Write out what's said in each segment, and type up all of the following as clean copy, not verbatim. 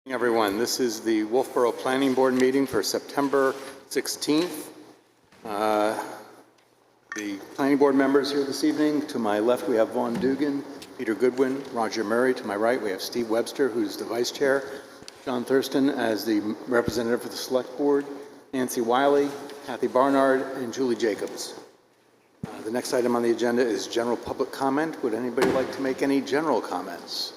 Everyone, this is the Wolfeboro Planning Board meeting for September 16th. The planning board members here this evening. To my left, we have Vaughn Dugan, Peter Goodwin, Roger Murray. To my right, we have Steve Webster, who's the vice chair, John Thurston as the representative for the select board, Nancy Wiley, Kathy Barnard, and Julie Jacobs. The next item on the agenda is general public comment. Would anybody like to make any general comments?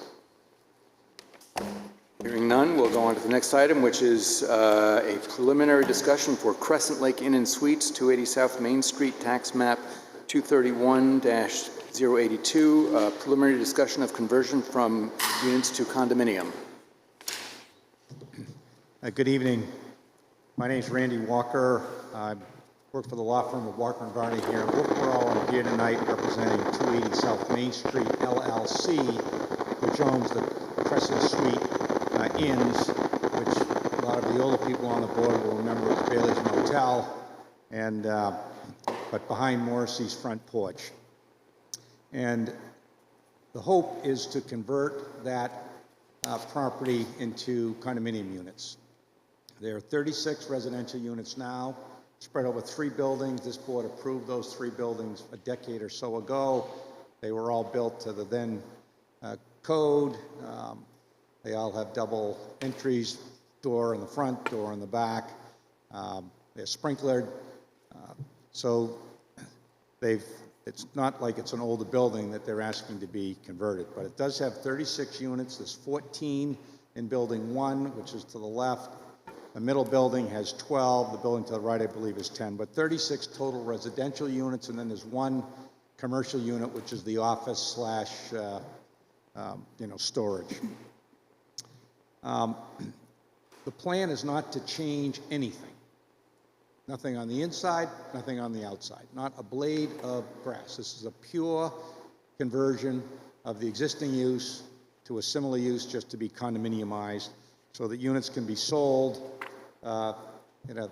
Hearing none, we'll go on to the next item, which is a preliminary discussion for Crescent Lake Inn and Suites, 280 South Main Street, tax map 231-082, preliminary discussion of conversion from units to condominium. Good evening. My name is Randy Walker. I work for the law firm of Walker & Varney here in Wolfeboro. I'm here tonight representing 280 South Main Street, LLC, which owns the Crescent Suite Inns, which a lot of the older people on the board will remember as Bailey's Motel, and but behind Morrissey's front porch. And the hope is to convert that property into condominium units. There are 36 residential units now, spread over 3 buildings. This board approved those 3 buildings a decade or so ago. They were all built to the then code. They all have double entries, door in the front, door in the back. They're sprinklered. So it's not like it's an older building that they're asking to be converted, but it does have 36 units. There's 14 in building 1, which is to the left. The middle building has 12. The building to the right, I believe, is 10, but 36 total residential units, and then there's 1 commercial unit, which is the office slash, storage. The plan is not to change anything. Nothing on the inside, nothing on the outside, not a blade of grass. This is a pure conversion of the existing use to a similar use, just to be condominiumized, so that units can be sold at a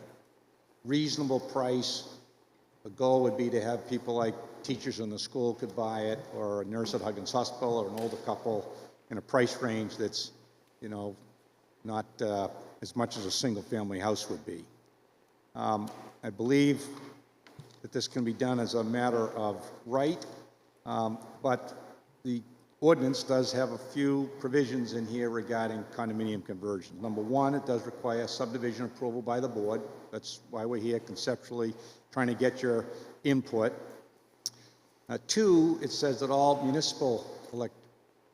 reasonable price. The goal would be to have people like teachers in the school could buy it, or a nurse at Huggins Hospital, or an older couple, in a price range that's, not as much as a single-family house would be. I believe that this can be done as a matter of right, but the ordinance does have a few provisions in here regarding condominium conversions. Number 1, it does require subdivision approval by the board. That's why we're here conceptually trying to get your input. 2, it says that all municipal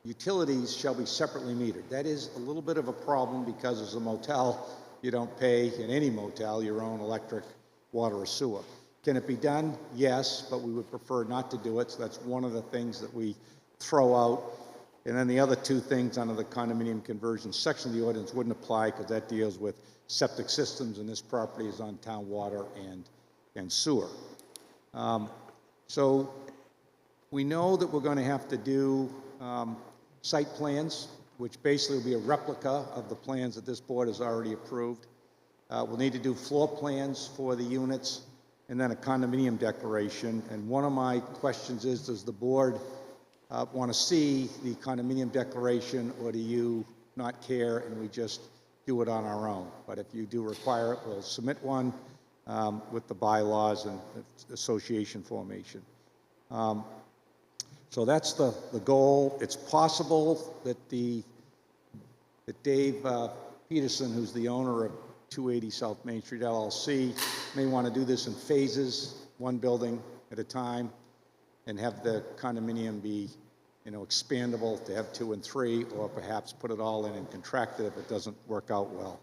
utilities shall be separately metered. That is a little bit of a problem because as a motel, you don't pay, in any motel, your own electric, water, or sewer. Can it be done? Yes, but we would prefer not to do it, so that's one of the things that we throw out. And then the other 2 things under the condominium conversion section of the ordinance wouldn't apply because that deals with septic systems, and this property is on town water and sewer. So we know that we're going to have to do site plans, which basically will be a replica of the plans that this board has already approved. We'll need to do floor plans for the units, and then a condominium declaration. And one of my questions is, does the board want to see the condominium declaration, or do you not care and we just do it on our own? But if you do require it, we'll submit one with the bylaws and association formation. So that's the goal. It's possible that Dave Peterson, who's the owner of 280 South Main Street LLC, may want to do this in phases, 1 building at a time, and have the condominium be, expandable to have 2 and 3, or perhaps put it all in and contract it if it doesn't work out well.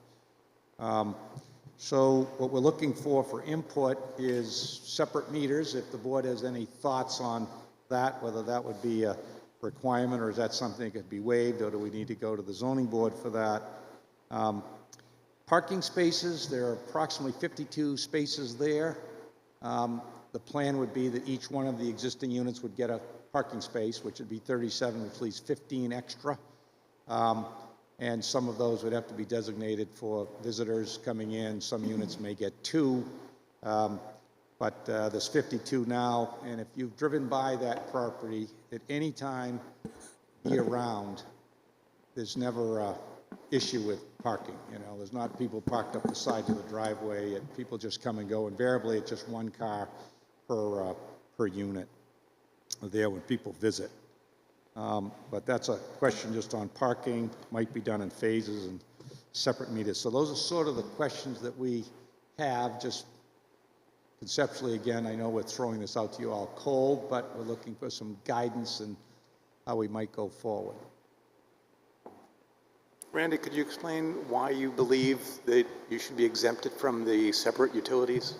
So what we're looking for input is separate meters. If the board has any thoughts on that, whether that would be a requirement, or is that something that could be waived, or do we need to go to the zoning board for that? Parking spaces, there are approximately 52 spaces there. The plan would be that each one of the existing units would get a parking space, which would be 37, which leaves 15 extra. And some of those would have to be designated for visitors coming in. Some units may get 2. But there's 52 now, and if you've driven by that property at any time year-round, there's never issue with parking. You know, there's not people parked up the sides of the driveway, and people just come and go. Invariably, it's just one car per unit there when people visit. But that's a question just on parking, might be done in phases and separate meters. So those are sort of the questions that we have, just conceptually. Again, I know we're throwing this out to you all cold, but we're looking for some guidance and how we might go forward. Randy, could you explain why you believe that you should be exempted from the separate utilities?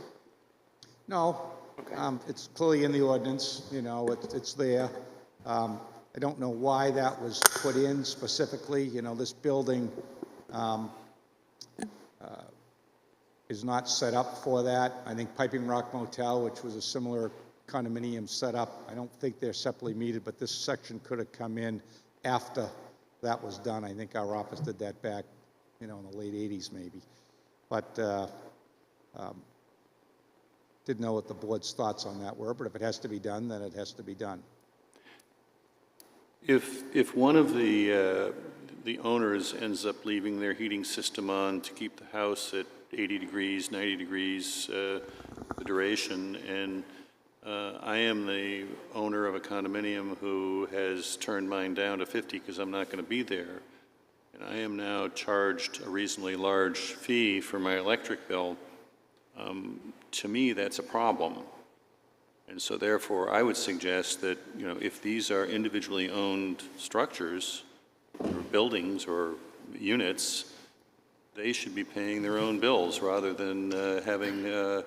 No, Okay. it's clearly in the ordinance, you know, it's there. I don't know why that was put in specifically. You know, this building is not set up for that. I think Piping Rock Motel, which was a similar condominium setup, I don't think they're separately metered, but this section could have come in after that was done. I think our office did that back, you know, in the late 80s maybe. But didn't know what the board's thoughts on that were, but if it has to be done, then it has to be done. If one of the owners ends up leaving their heating system on to keep the house at 80 degrees, 90 degrees, the duration, and I am the owner of a condominium who has turned mine down to 50 because I'm not going to be there, and I am now charged a reasonably large fee for my electric bill, to me that's a problem. And so therefore, I would suggest that, you know, if these are individually owned structures or buildings or units, they should be paying their own bills rather than having the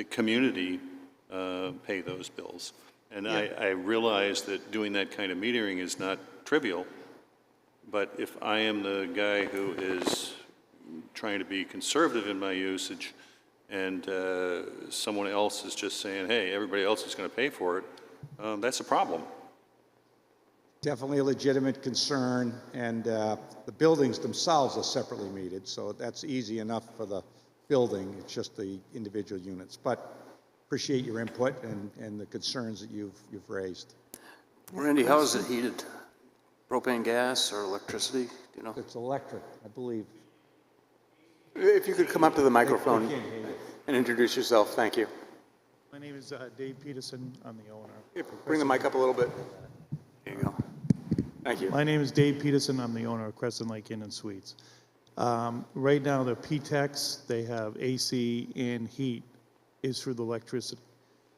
community pay those bills. And yeah. I realize that doing that kind of metering is not trivial, but if I am the guy who is trying to be conservative in my usage, and someone else is just saying, hey, everybody else is going to pay for it, that's a problem. Definitely a legitimate concern, and the buildings themselves are separately metered, so that's easy enough for the building. It's just the individual units. But appreciate your input and the concerns that you've raised. Randy, how is it heated? Propane gas or electricity? Do you know? It's electric, I believe. If you could come up to the microphone I can't hear you. and introduce yourself, thank you. My name is Dave Peterson. I'm the owner. Bring the mic up a little bit. There you go. Thank you. My name is Dave Peterson. I'm the owner of Crescent Lake Inn and Suites. Right now, the PTEX, they have AC and heat is through the electricity.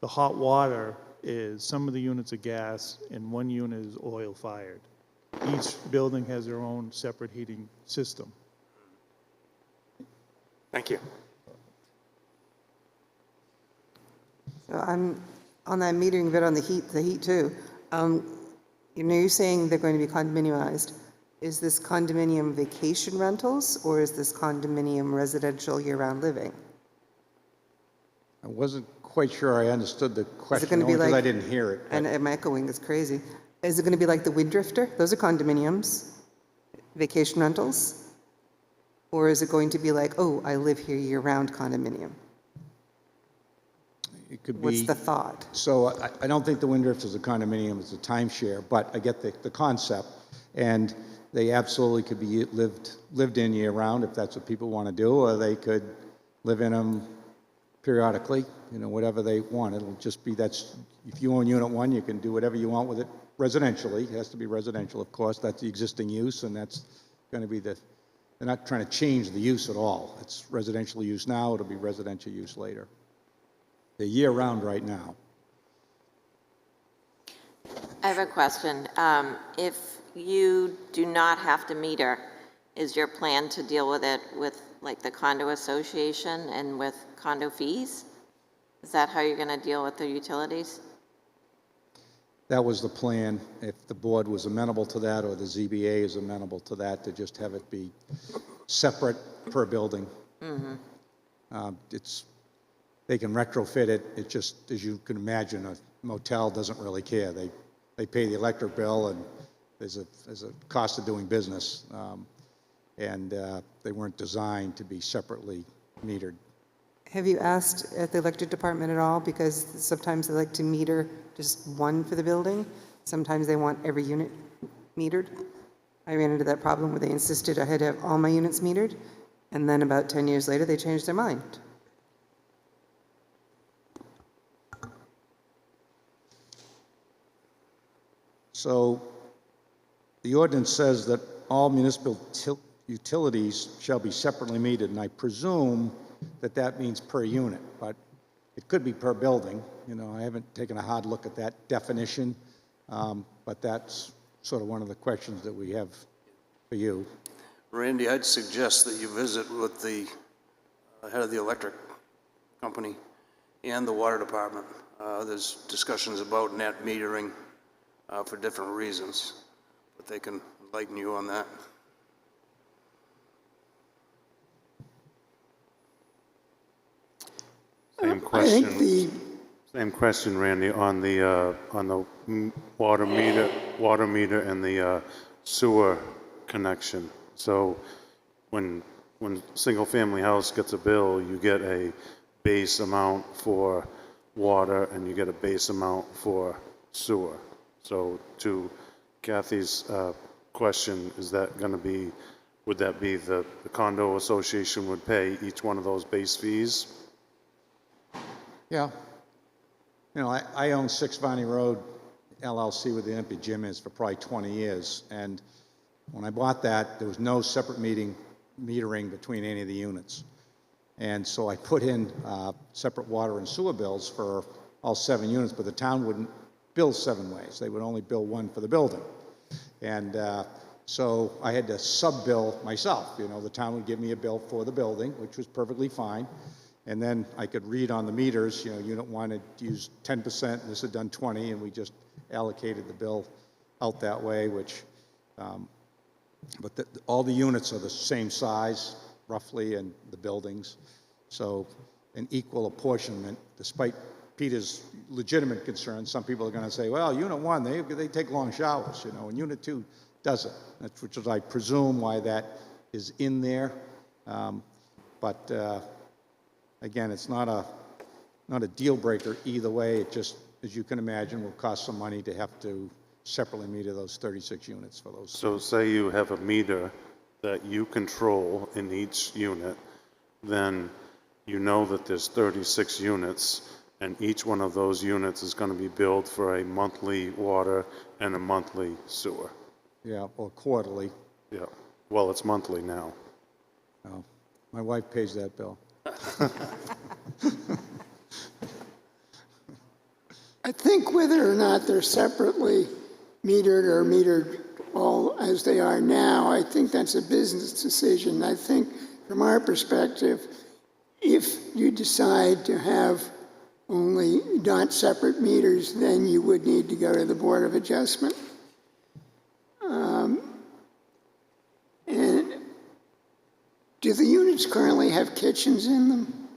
The hot water is, some of the units are gas and one unit is oil fired. Each building has their own separate heating system. Thank you. So I'm on that metering bit on the heat too. You know, you're saying they're going to be condominiumized. Is this condominium vacation rentals or is this condominium residential year-round living? I wasn't quite sure I understood the question, gonna be only because like- I didn't hear it. And I'm echoing, it's crazy. Is it going to be like the Wind Drifter? Those are condominiums, vacation rentals? Or is it going to be like, oh, I live here year-round condominium? It could be. What's the thought? So I don't think the Wind Drift is a condominium, it's a timeshare, but I get the concept. And they absolutely could be lived in year-round if that's what people want to do, or they could live in them periodically, you know, whatever they want. It'll just be, that's, if you own Unit 1, you can do whatever you want with it residentially. It has to be residential, of course. That's the existing use, and that's going to be they're not trying to change the use at all. It's residential use now, it'll be residential use later. They're year-round right now. I have a question. If you do not have to meter, is your plan to deal with it with like the condo association and with condo fees? Is that how you're going to deal with the utilities? That was the plan, if the board was amenable to that, or the ZBA is amenable to that, to just have it be separate per building. Mm-hmm. They can retrofit it. It just, as you can imagine, a motel doesn't really care. They pay the electric bill, and there's a cost of doing business, and they weren't designed to be separately metered. Have you asked at the electric department at all? Because sometimes they like to meter just one for the building. Sometimes they want every unit metered. I ran into that problem where they insisted I had to have all my units metered, and then about 10 years later, they changed their mind. So the ordinance says that all municipal utilities shall be separately metered, and I presume that that means per unit, but it could be per building. You know, I haven't taken a hard look at that definition, but that's sort of one of the questions that we have for you. Randy, I'd suggest that you visit with the head of the electric company and the water department. There's discussions about net metering for different reasons, but they can enlighten you on that. Same question, Randy, on the water meter and the sewer connection. So when single-family house gets a bill, you get a base amount for water and you get a base amount for sewer. So to Kathy's question, is that going to be, would that be the condo association would pay each one of those base fees? Yeah. You know, I own 6 Varney Road LLC with the empty gym is for probably 20 years. And when I bought that, there was no separate metering between any of the units. And so I put in separate water and sewer bills for all 7 units, but the town wouldn't bill 7 ways. They would only bill one for the building. And so I had to sub-bill myself. You know, the town would give me a bill for the building, which was perfectly fine. And then I could read on the meters, you know, unit 1 had used 10%, and this had done 20, and we just allocated the bill out that way, which, but all the units are the same size, roughly, and the buildings. So an equal apportionment, despite Peter's legitimate concerns. Some people are going to say, well, unit 1, they take long showers, you know, and unit 2 doesn't. That's, which is, I presume, why that is in there. Again, it's not a deal breaker either way. It just, as you can imagine, will cost some money to have to separately meter those 36 units for those. So say you have a meter that you control in each unit, then you know that there's 36 units, and each one of those units is going to be billed for a monthly water and a monthly sewer. Yeah, or quarterly. Yeah, well, it's monthly now. Oh, my wife pays that bill. I think whether or not they're separately metered or metered all as they are now, I think that's a business decision. I think from our perspective, if you decide to have only not separate meters, then you would need to go to the Board of Adjustment. And do the units currently have kitchens in them?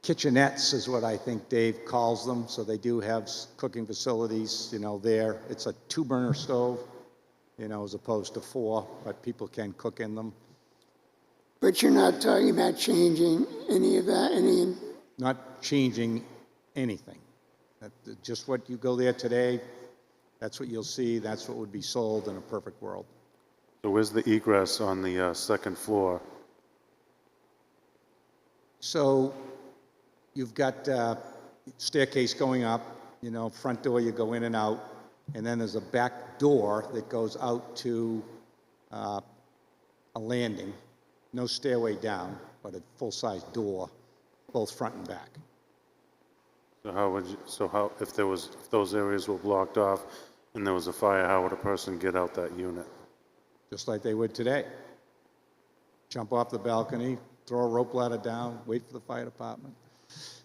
Kitchenettes is what I think Dave calls them. So they do have cooking facilities, you know, there. It's a 2-burner stove, you know, as opposed to 4, but people can cook in them. But you're not talking about changing any of that, Not changing anything. Just what you go there today, that's what you'll see. That's what would be sold in a perfect world. So where's the egress on the second floor? So you've got staircase going up, you know, front door, you go in and out, and then there's a back door that goes out to a landing. No stairway down, but a full-size door, both front and back. So how would you, so how, if those areas were blocked off and there was a fire, how would a person get out that unit? Just like they would today. Jump off the balcony, throw a rope ladder down, wait for the fire department.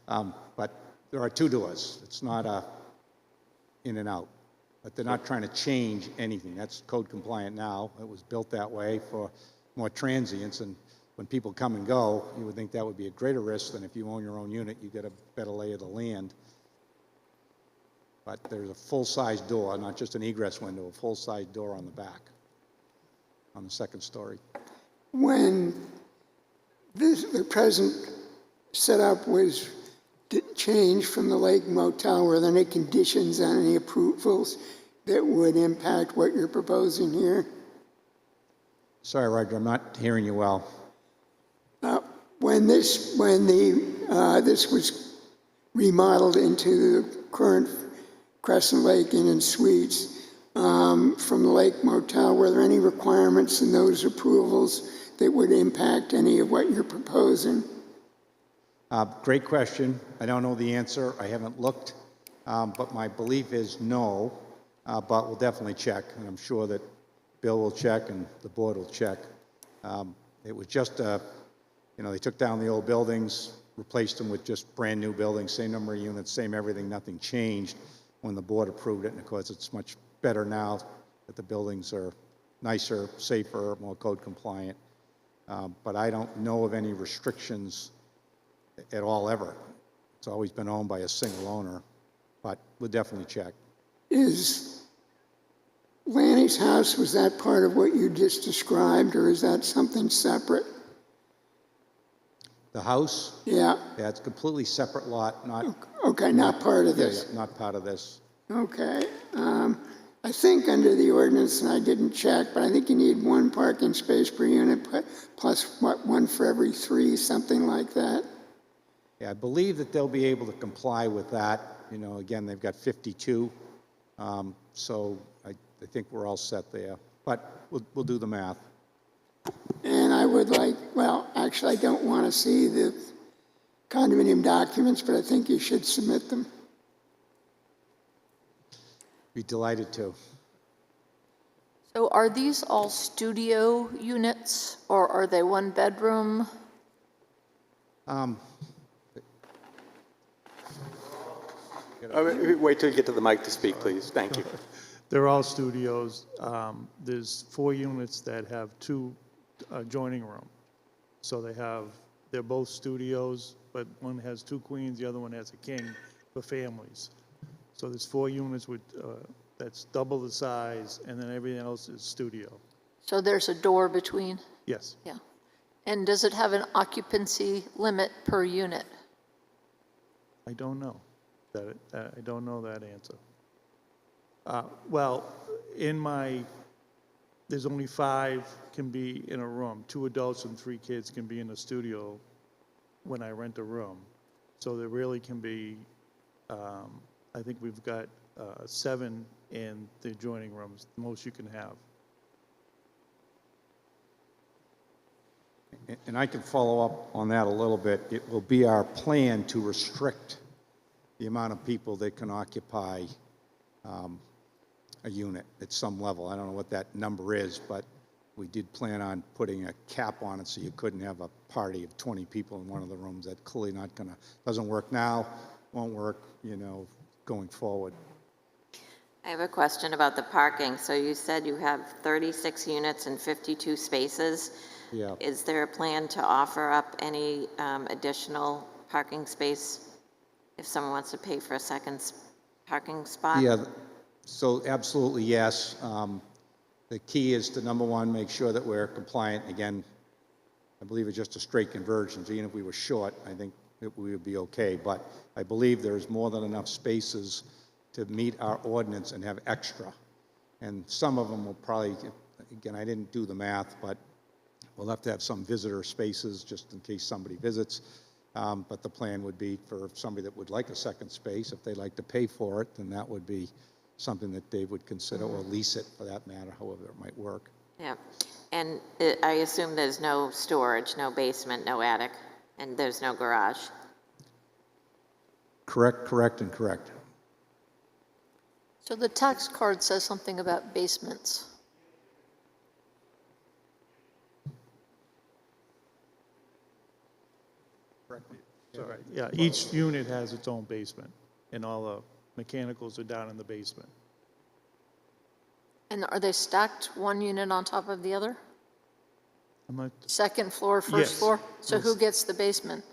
But there are 2 doors. It's not a in and out. But they're not trying to change anything. That's code compliant now. It was built that way for more transients, and when people come and go, you would think that would be a greater risk than if you own your own unit, you get a better lay of the land. But there's a full-size door, not just an egress window, a full-size door on the back, on the second story. when the present setup was changed from the Lake Motel, were there any conditions on any approvals that would impact what you're proposing here? Sorry, Roger, I'm not hearing you well. When this was remodeled into the current Crescent Lake Inn and Suites from the Lake Motel, were there any requirements in those approvals that would impact any of what you're proposing? Great question. I don't know the answer. I haven't looked, but my belief is no, but we'll definitely check, and I'm sure that Bill will check and the board will check. It was just they took down the old buildings, replaced them with just brand-new buildings, same number of units, same everything, nothing changed when the board approved it, and of course, it's much better now that the buildings are nicer, safer, more code compliant. But I don't know of any restrictions at all ever. It's always been owned by a single owner, but we'll definitely check. Is Lanny's house, was that part of what you just described, or is that something separate? The house, Yeah, yeah, it's a completely separate lot, not, okay, not part of this. not part of this. Okay. I think under the ordinance, and I didn't check, but I think you need one parking space per unit plus what, one for every 3, something like that. Yeah, I believe that they'll be able to comply with that. Again, they've got 52, so I think we're all set there. But we'll do the math. And I would like, well, actually, I don't want to see the condominium documents, but I think you should submit them. Be delighted to. So are these all studio units, or are they one bedroom? Wait till you get to the mic to speak, please. Thank you. They're all studios. There's 4 units that have 2 adjoining room. So they're both studios, but one has 2 queens, the other one has a king for families. So there's 4 units with, that's double the size, and then everything else is studio. So there's a door between? Yes. Yeah. And does it have an occupancy limit per unit? I don't know I don't know that answer. Well, there's only 5 can be in a room. 2 adults and 3 kids can be in a studio when I rent a room. So there really can be, I think we've got 7 in the adjoining rooms, the most you can have. And I can follow up on that a little bit. It will be our plan to restrict the amount of people that can occupy a unit at some level. I don't know what that number is, but we did plan on putting a cap on it so you couldn't have a party of 20 people in one of the rooms. That's clearly not going to, doesn't work now, won't work, going forward. I have a question about the parking. So you said you have 36 units and 52 spaces. Yeah. Is there a plan to offer up any additional parking space if someone wants to pay for a second parking spot? Yeah, so absolutely, yes. The key is to, number one, make sure that we're compliant. Again, I believe it's just a straight conversion. So even if we were short, I think that we would be okay. But I believe there's more than enough spaces to meet our ordinance and have extra. And some of them will probably, again, I didn't do the math, but we'll have to have some visitor spaces just in case somebody visits. But the plan would be for somebody that would like a second space, if they'd like to pay for it, then that would be something that they would consider, or lease it for that matter, however it might work. Yeah. And I assume there's no storage, no basement, no attic, and there's no garage. Correct, and correct. So the tax card says something about basements. Sorry. Yeah, each unit has its own basement, and all the mechanicals are down in the basement. And are they stacked one unit on top of the other? I'm not, Second floor, first Yes. floor? So Yes. who gets the basement?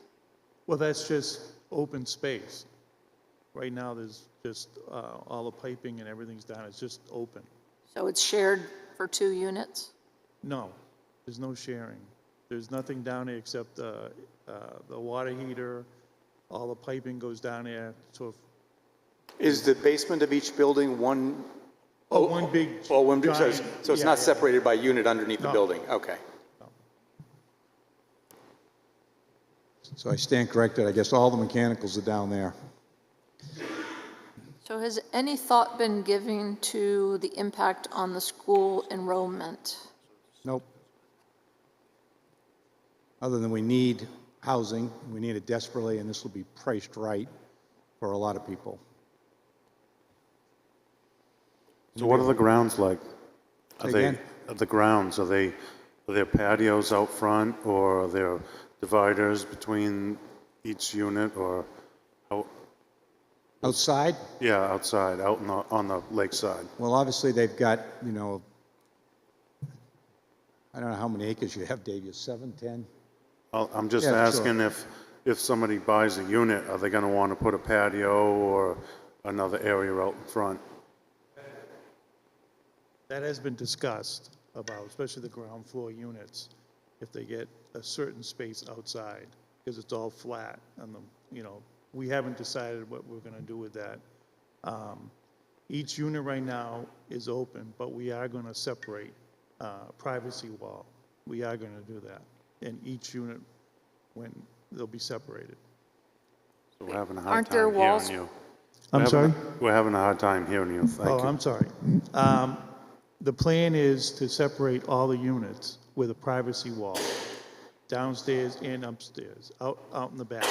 well, that's just open space. Right now, there's just all the piping and everything's down. It's just open. So it's shared for 2 units? No, there's no sharing. There's nothing down there except the water heater. All the piping goes down there. So if Is the basement of each building one Oh, one big. Oh, one big, giant- so it's yeah, not yeah. separated by unit underneath the No. building? Okay. So I stand corrected, I guess all the mechanicals are down there. So has any thought been given to the impact on the school enrollment? Nope. Other than we need housing, we need it desperately, and this will be priced right for a lot of people. So what are the grounds like? Say again? The grounds, are there patios out front, or are there dividers between each unit, or how? Outside? Yeah, outside, out on the lakeside. Well, obviously, they've got, you know, I don't know how many acres you have, Dave, you 7, 10? I'm just Yeah, sure. asking if somebody buys a unit, are they gonna want to put a patio or another area out in front? That has been discussed about, especially the ground floor units, if they get a certain space outside, because it's all flat on the, you know, we haven't decided what we're gonna do with that. Each unit right now is open, but we are gonna separate, privacy wall. We are gonna do that. And each unit, when, they'll be separated. So we're having a hard Aren't there time walls- hearing you. I'm sorry? We're having a hard time hearing you, thank Oh, you. I'm sorry. The plan is to separate all the units with a privacy wall, downstairs and upstairs, out in the back.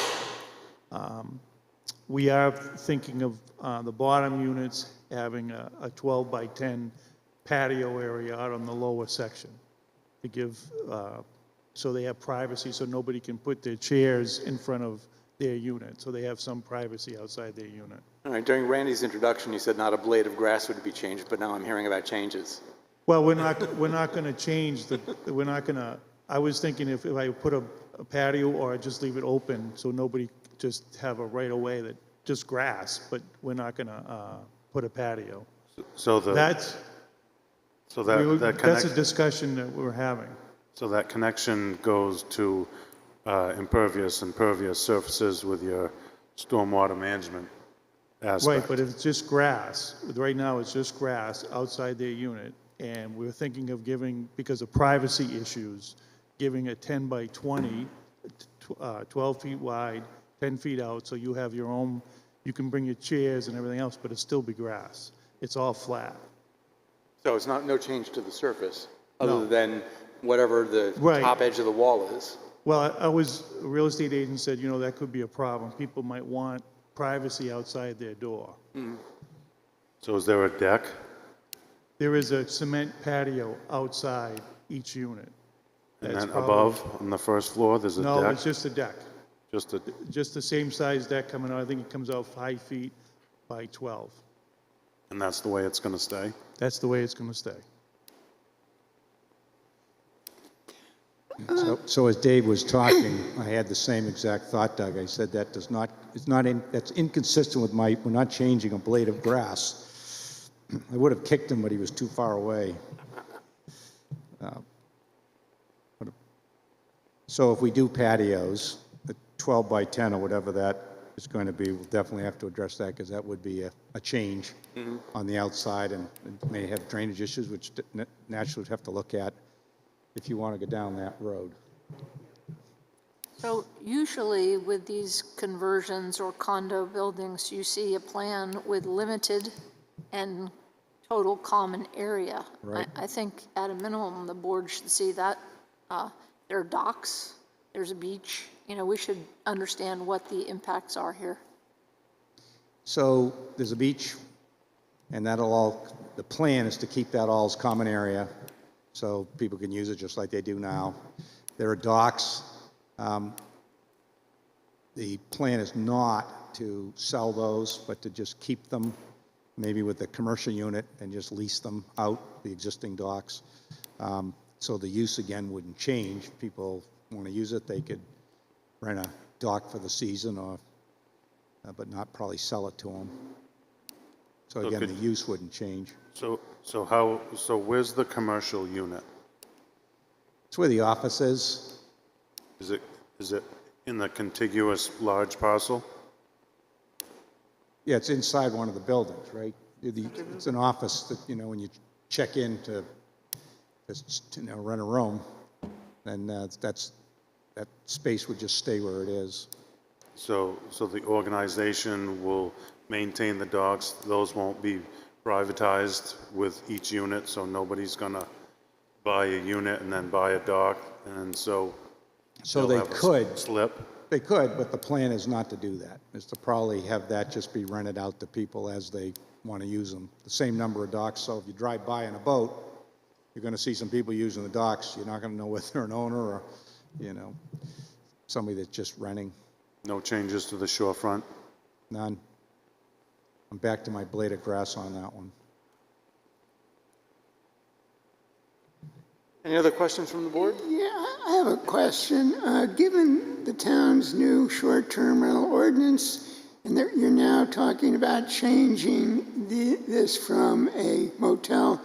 We are thinking of the bottom units having a 12 by 10 patio area out on the lower section to give, so they have privacy, so nobody can put their chairs in front of their unit, so they have some privacy outside their unit. All right, during Randy's introduction, you said not a blade of grass would be changed, but now I'm hearing about changes. Well, we're not going to change we're not going to, I was thinking if I put a patio or just leave it open so nobody just have a right of way that, just grass, but we're not going to put a patio. So That's, that that's a discussion that we're having. So that connection goes to impervious and pervious surfaces with your stormwater management aspect. Right, but if it's just grass, right now it's just grass outside their unit, and we're thinking of giving, because of privacy issues, giving a 10 by 20, 12 feet wide, 10 feet out, so you have your own, you can bring your chairs and everything else, but it'll still be grass. It's all flat. So it's no change to the surface, No. other than whatever the Right. top edge of the wall is? Well, a real estate agent said, you know, that could be a problem. People might want privacy outside their door. So is there a deck? There is a cement patio outside each unit. And That's then probably- above, on the first floor, there's a deck? No, it's just a deck. Just a, Just the same size deck coming out. I think it comes out 5 feet by 12. and that's the way it's gonna stay? That's the way it's going to stay. So as Dave was talking, I had the same exact thought, Doug. I said that does not, that's inconsistent with we're not changing a blade of grass. I would have kicked him, but he was too far away. So if we do patios, the 12 by 10 or whatever that is going to be, we'll definitely have to address that because that would be a change on the outside and it may have drainage issues, which naturally would have to look at if you want to go down that road. So usually with these conversions or condo buildings, you see a plan with limited and total common area. Right. I think at a minimum, the board should see that. There are docks, there's a beach, you know, we should understand what the impacts are here. So there's a beach, and the plan is to keep that all as common area, so people can use it just like they do now. There are docks. The plan is not to sell those, but to just keep them, maybe with the commercial unit, and just lease them out, the existing docks. So the use, again, wouldn't change. If people want to use it, they could rent a dock for the season, or, but not probably sell it to them. So So again, could- the use wouldn't change. So where's the commercial unit? It's where the office is. Is it in the contiguous large parcel? Yeah, it's inside one of the buildings, right? It's an office that, when you check in to rent a room, then that space would just stay where it is. So the organization will maintain the docks, those won't be privatized with each unit, so nobody's gonna buy a unit and then buy a dock, and so So they'll they have a could, slip. they could, but the plan is not to do that. Is to probably have that just be rented out to people as they want to use them. The same number of docks, so if you drive by in a boat, you're going to see some people using the docks. You're not going to know whether they're an owner or, somebody that's just renting. No changes to the shorefront? None. I'm back to my blade of grass on that one. Any other questions from the board? Yeah, I have a question. Given the town's new short-term rental ordinance, and that you're now talking about changing this from a motel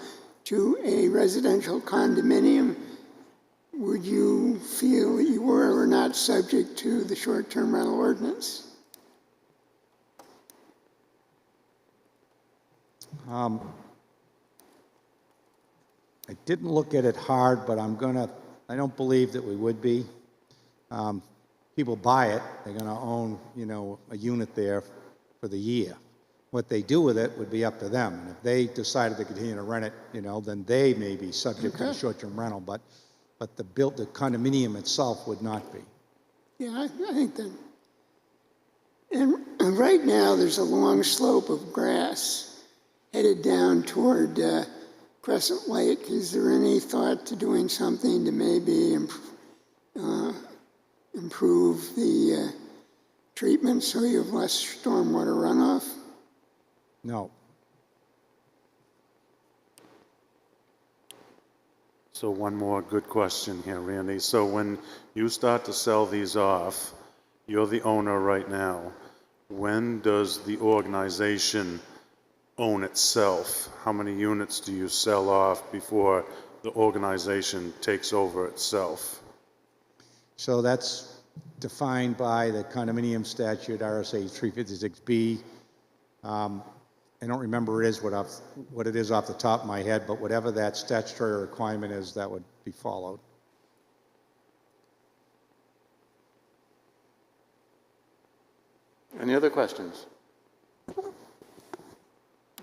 to a residential condominium, would you feel that you were or not subject to the short-term rental ordinance? I didn't look at it hard, but I don't believe that we would be. People buy it, they're gonna own, a unit there for the year. What they do with it would be up to them. And if they decided to continue to rent it, then they may be subject to the short-term rental, but the condominium itself would not be. Yeah, I think that. And right now, there's a long slope of grass headed down toward Crescent Lake. Is there any thought to doing something to maybe improve the treatment so you have less stormwater runoff? No. So one more good question here, Randy. So when you start to sell these off, you're the owner right now. When does the organization own itself? How many units do you sell off before the organization takes over itself? So that's defined by the condominium statute, RSA 356B. I don't remember what it is off the top of my head, but whatever that statutory requirement is, that would be followed. Any other questions? All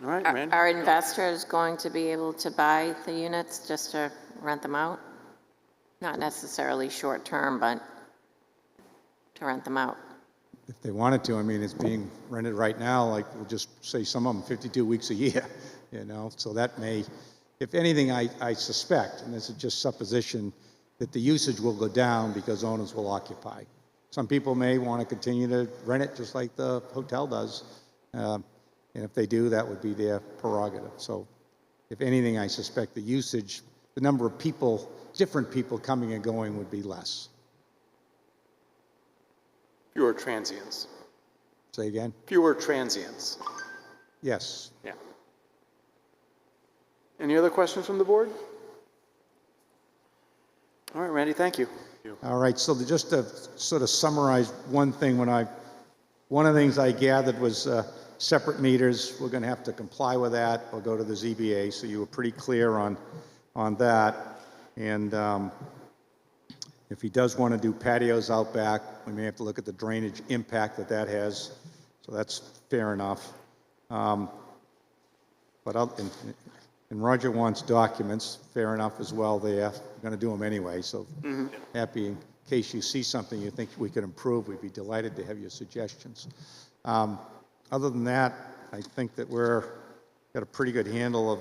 right, Randy? Are investors going to be able to buy the units just to rent them out? Not necessarily short-term, but to rent them out. If they wanted to, it's being rented right now, like we'll just say some of them 52 weeks a year, so that may, if anything, I suspect, and this is just supposition, that the usage will go down because owners will occupy. Some people may want to continue to rent it just like the hotel does, and if they do, that would be their prerogative. So if anything, I suspect the usage, the number of people, different people coming and going would be less. Fewer transients. Say again? Fewer transients. Yes. Yeah. Any other questions from the board? All right, Randy, thank you. All right, so just to sort of summarize one thing, one of the things I gathered was separate meters. We're going to have to comply with that. We'll go to the ZBA, so you were pretty clear on that. And if he does want to do patios out back, we may have to look at the drainage impact that has. So that's fair enough. And Roger wants documents, fair enough as well there. We're going to do them anyway, so happy in case you see something you think we could improve, we'd be delighted to have your suggestions. Other than that, I think that got a pretty good handle of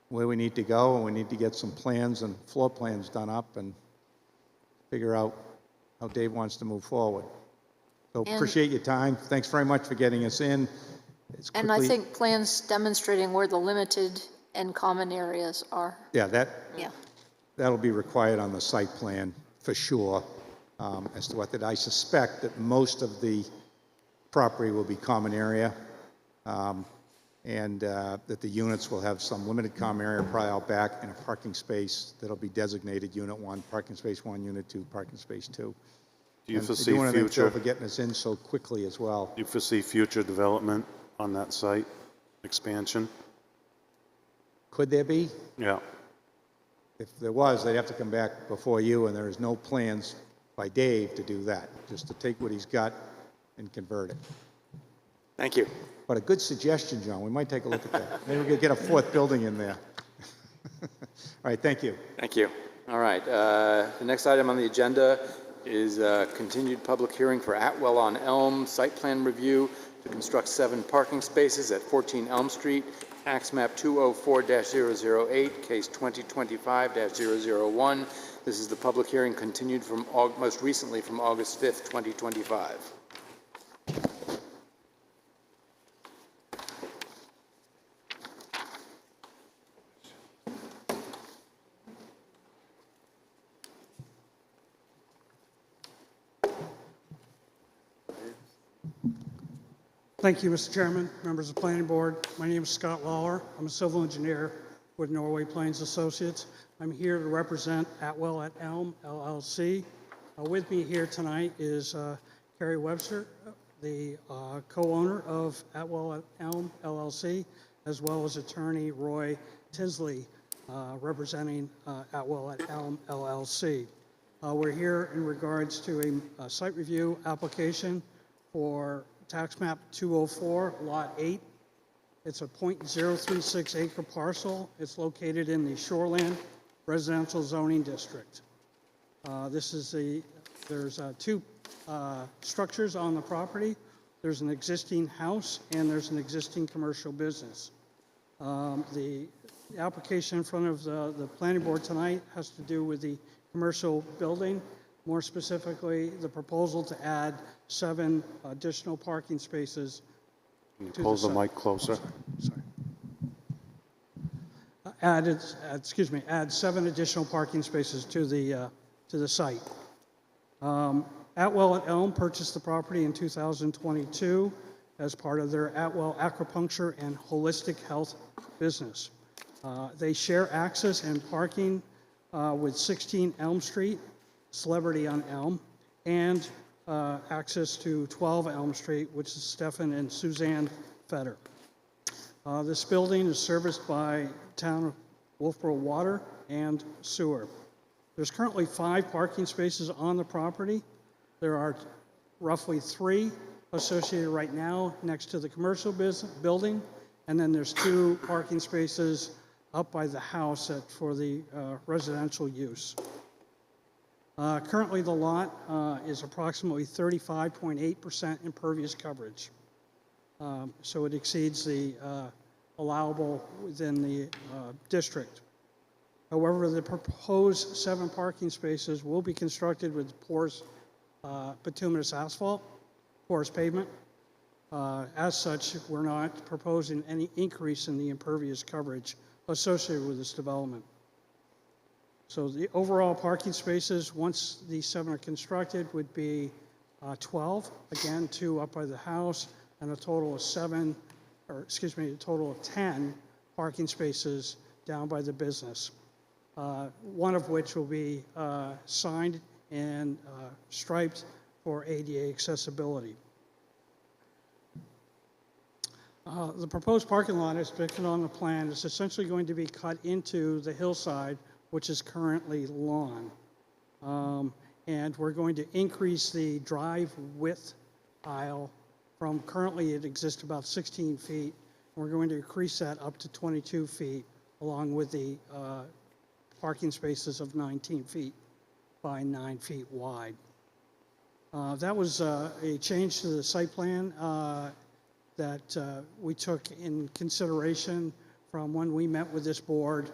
where we need to go, and we need to get some plans and floor plans done up and figure out how Dave wants to move forward. So appreciate your time. Thanks very much for getting us in. And I think plans demonstrating where the limited and common areas are. Yeah, Yeah. that'll be required on the site plan for sure. As to what that, I suspect that most of the property will be common area, and that the units will have some limited common area probably out back and a parking space that'll be designated Unit 1, parking space 1, Unit 2, parking space 2. Do you And foresee I do want to thank Joe future, for getting us in so quickly as well. do you foresee future development on that site? expansion. Could there be? Yeah. If there was, they'd have to come back before you, and there is no plans by Dave to do that, just to take what he's got and convert it. Thank you. But a good suggestion, John. We might take a look at that. Maybe we could get a fourth building in there. All right, thank you. Thank you. All right, the next item on the agenda is a continued public hearing for Atwell on Elm site plan review to construct 7 parking spaces at 14 Elm Street, tax map 204-008, case 2025-001. This is the public hearing continued from most recently from August 5th, 2025. Thank you, Mr. Chairman, members of the Planning Board. My name is Scott Lawler. I'm a civil engineer with Norway Plains Associates. I'm here to represent Atwell at Elm LLC. With me here tonight is Carrie Webster, the co-owner of Atwell at Elm LLC, as well as attorney Roy Tinsley, representing Atwell at Elm LLC. We're here in regards to a site review application for tax map 204, lot 8. It's a .036 acre parcel. It's located in the Shoreland Residential Zoning District. There's 2 structures on the property. There's an existing house and there's an existing commercial business. The application in front of the planning board tonight has to do with the commercial building. More specifically, the proposal to add 7 additional parking spaces. Can you pull the mic closer? Sorry. Add 7 additional parking spaces to the site. Atwell at Elm purchased the property in 2022 as part of their Atwell Acupuncture and Holistic Health business. They share access and parking with 16 Elm Street, Celebrity on Elm, and access to 12 Elm Street, which is Stephen and Suzanne Fetter. This building is serviced by town of Wolfeboro water and sewer. There's currently 5 parking spaces on the property. There are roughly 3 associated right now next to the commercial building, and then there's 2 parking spaces up by the house for the residential use. Currently, the lot is approximately 35.8% impervious coverage. So it exceeds the allowable within the district. However, the proposed 7 parking spaces will be constructed with porous bituminous asphalt, porous pavement. As such, we're not proposing any increase in the impervious coverage associated with this development. So the overall parking spaces, once these 7 are constructed, would be 12, again, 2 up by the house, and a total of 10 parking spaces down by the business. One of which will be signed and striped for ADA accessibility. The proposed parking lot, as depicted on the plan, is essentially going to be cut into the hillside, which is currently lawn. And we're going to increase the drive width aisle from currently it exists about 16 feet. We're going to increase that up to 22 feet along with the parking spaces of 19 feet by 9 feet wide. That was a change to the site plan that we took in consideration from when we met with this board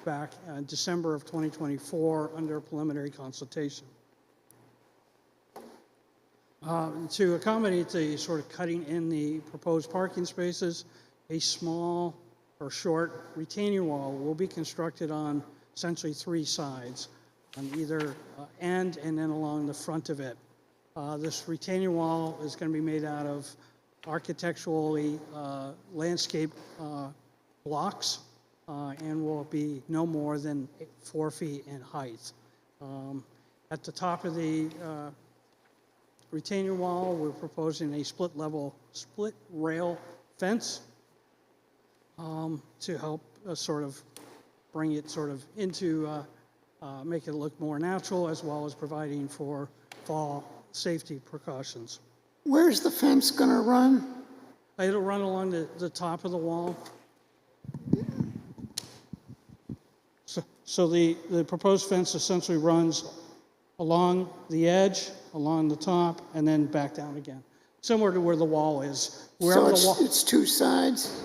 back in December of 2024 under preliminary consultation. To accommodate the sort of cutting in the proposed parking spaces, a small or short retaining wall will be constructed on essentially 3 sides, on either end and then along the front of it. This retaining wall is going to be made out of architecturally landscape blocks and will be no more than 4 feet in height. At the top of the retaining wall, we're proposing a split rail fence. to help sort of bring it sort of into, make it look more natural, as well as providing for fall safety precautions. Where's the fence going to run? It'll run along the top of the wall. So the proposed fence essentially runs along the edge, along the top, and then back down again, similar to where the wall is. Wherever So the wall, it's two sides?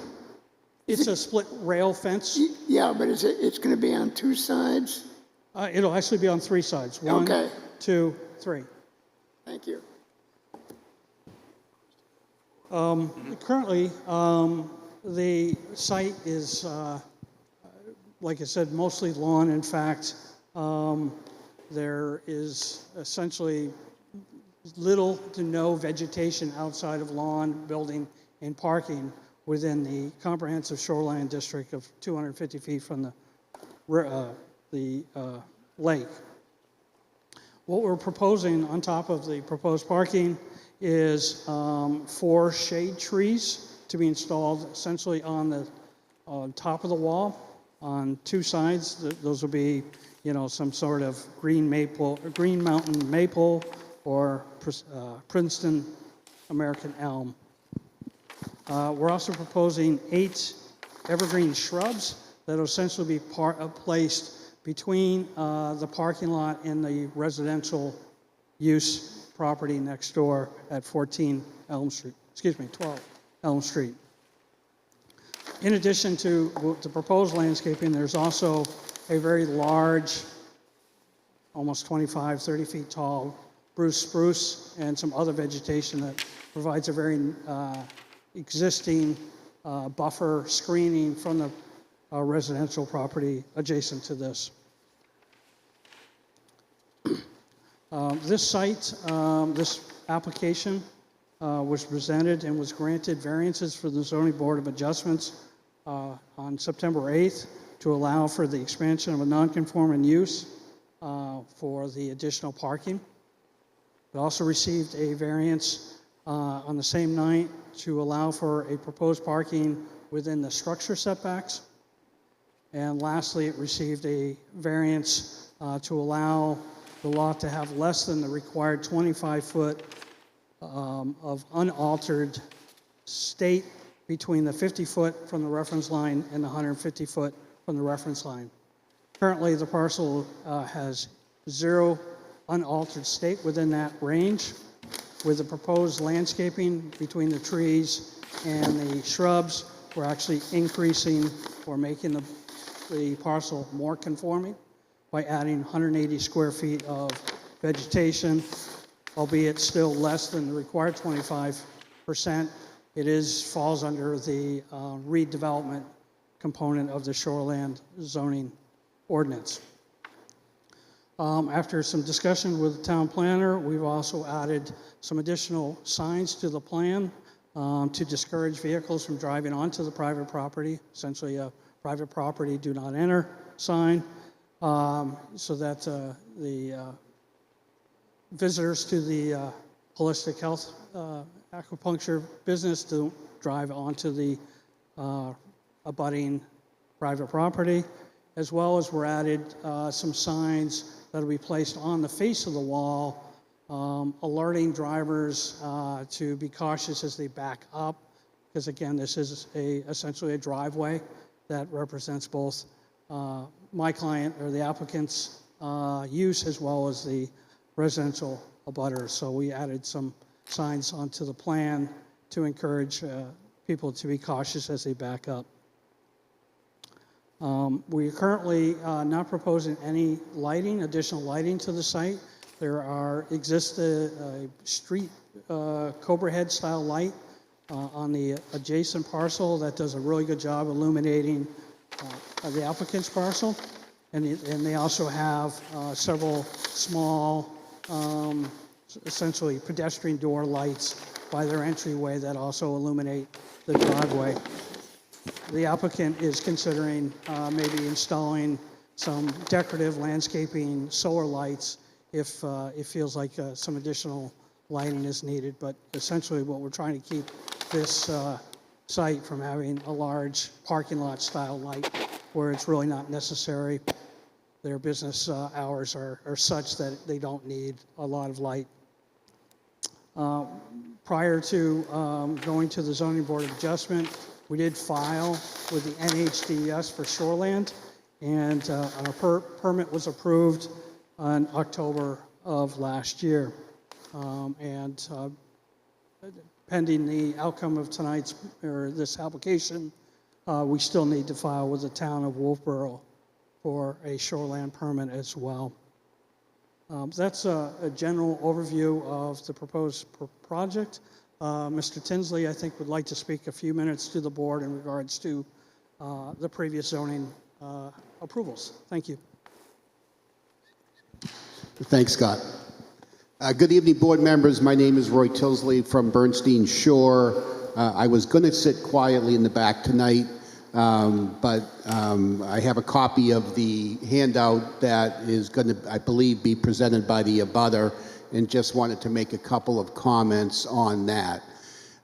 it's a split rail fence. Yeah, but it's going to be on two sides? It'll actually be on three sides. One, Okay. 2, 3. Thank you. Currently, the site is, like I said, mostly lawn. In fact, there is essentially little to no vegetation outside of lawn, building, and parking within the comprehensive shoreline district of 250 feet from the lake. What we're proposing on top of the proposed parking is 4 shade trees to be installed essentially on top of the wall on 2 sides. Those will be, some sort of green mountain maple or Princeton American elm. We're also proposing 8 evergreen shrubs that will essentially be placed between the parking lot and the residential use property next door at 12 Elm Street. In addition to the proposed landscaping, there's also a very large, almost 25, 30 feet tall spruce and some other vegetation that provides a very existing buffer screening from the residential property adjacent to this. This site, this application was presented and was granted variances for the Zoning Board of Adjustments on September 8th to allow for the expansion of a non-conforming use for the additional parking. It also received a variance on the same night to allow for a proposed parking within the structure setbacks. And lastly, it received a variance to allow the lot to have less than the required 25-foot of unaltered state between the 50-foot from the reference line and the 150-foot from the reference line. Currently, the parcel has 0 unaltered state within that range. With the proposed landscaping between the trees and the shrubs, we're actually increasing or making the parcel more conforming by adding 180 square feet of vegetation, albeit still less than the required 25%. It falls under the redevelopment component of the shoreland zoning ordinance. After some discussion with the town planner, we've also added some additional signs to the plan to discourage vehicles from driving onto the private property, essentially a private property do not enter sign, so that the visitors to the holistic health acupuncture business don't drive onto the abutting private property, as well as we're added some signs that will be placed on the face of the wall, alerting drivers to be cautious as they back up, because again, this is essentially a driveway that represents both my client or the applicant's use as well as the residential abutters. So we added some signs onto the plan to encourage people to be cautious as they back up. We are currently not proposing any additional lighting to the site. There exists a street Cobra head style light on the adjacent parcel that does a really good job illuminating the applicant's parcel. And they also have several small, essentially pedestrian door lights by their entryway that also illuminate the driveway. The applicant is considering maybe installing some decorative landscaping solar lights if it feels like some additional lighting is needed. But essentially what we're trying to keep this site from having a large parking lot style light where it's really not necessary. Their business hours are such that they don't need a lot of light. Prior to going to the Zoning Board of Adjustment, we did file with the NHDES for shoreland, and our permit was approved in October of last year. Pending the outcome of this application, we still need to file with the town of Wolfeboro for a shoreland permit as well. That's a general overview of the proposed project. Mr. Tinsley, I think, would like to speak a few minutes to the board in regards to the previous zoning approvals. Thank you. Thanks, Scott. Good evening, board members. My name is Roy Tinsley from Bernstein Shore. I was going to sit quietly in the back tonight, but I have a copy of the handout that is going to, I believe, be presented by the abutter, and just wanted to make a couple of comments on that.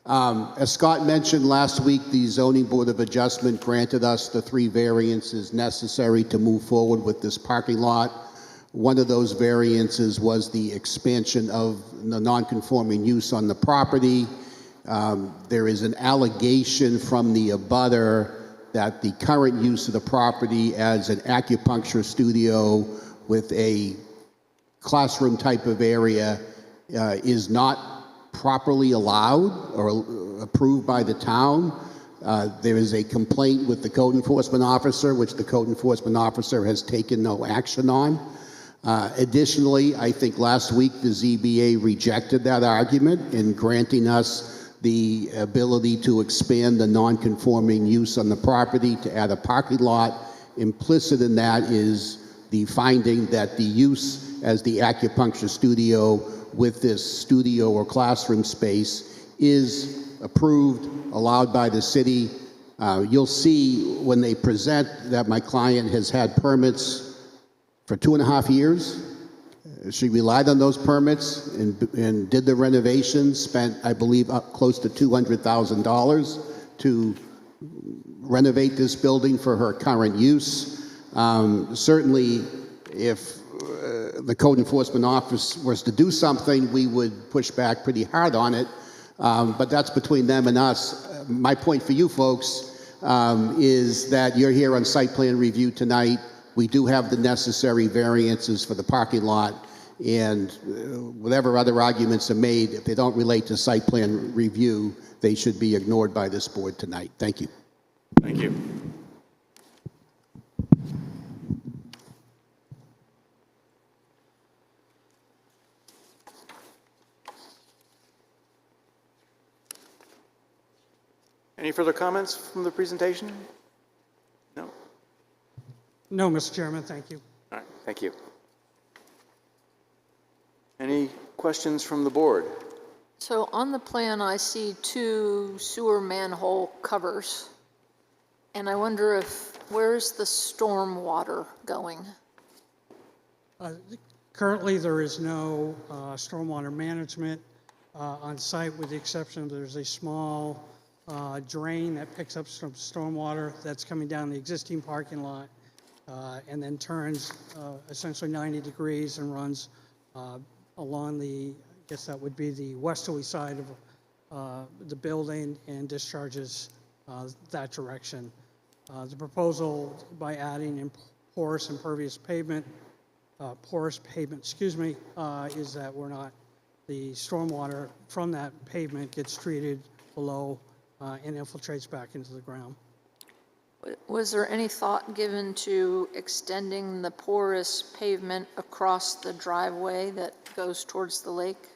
As Scott mentioned last week, the Zoning Board of Adjustment granted us the 3 variances necessary to move forward with this parking lot. One of those variances was the expansion of the non-conforming use on the property. There is an allegation from the abutter that the current use of the property as an acupuncture studio with a classroom type of area is not properly allowed or approved by the town. There is a complaint with the code enforcement officer, which the code enforcement officer has taken no action on. Additionally, I think last week the ZBA rejected that argument in granting us the ability to expand the non-conforming use on the property to add a parking lot. Implicit in that is the finding that the use as the acupuncture studio with this studio or classroom space is approved, allowed by the city. You'll see when they present that my client has had permits for 2.5 years. She relied on those permits and did the renovations, spent, I believe, up close to $200,000 to renovate this building for her current use. Certainly, if the code enforcement office was to do something, we would push back pretty hard on it, but that's between them and us. My point for you folks is that you're here on site plan review tonight. We do have the necessary variances for the parking lot, and whatever other arguments are made, if they don't relate to site plan review, they should be ignored by this board tonight. Thank you. Thank you. Any further comments from the presentation? No? No, Mr. Chairman, thank you. All right, thank you. Any questions from the board? So on the plan, I see 2 sewer manhole covers. And I wonder where's the storm water going? Currently, there is no stormwater management on site, with the exception of there's a small drain that picks up some stormwater that's coming down the existing parking lot and then turns essentially 90 degrees and runs along I guess that would be the westerly side of the building and discharges that direction. The proposal by adding porous pavement, is that the stormwater from that pavement gets treated below and infiltrates back into the ground. Was there any thought given to extending the porous pavement across the driveway that goes towards the lake?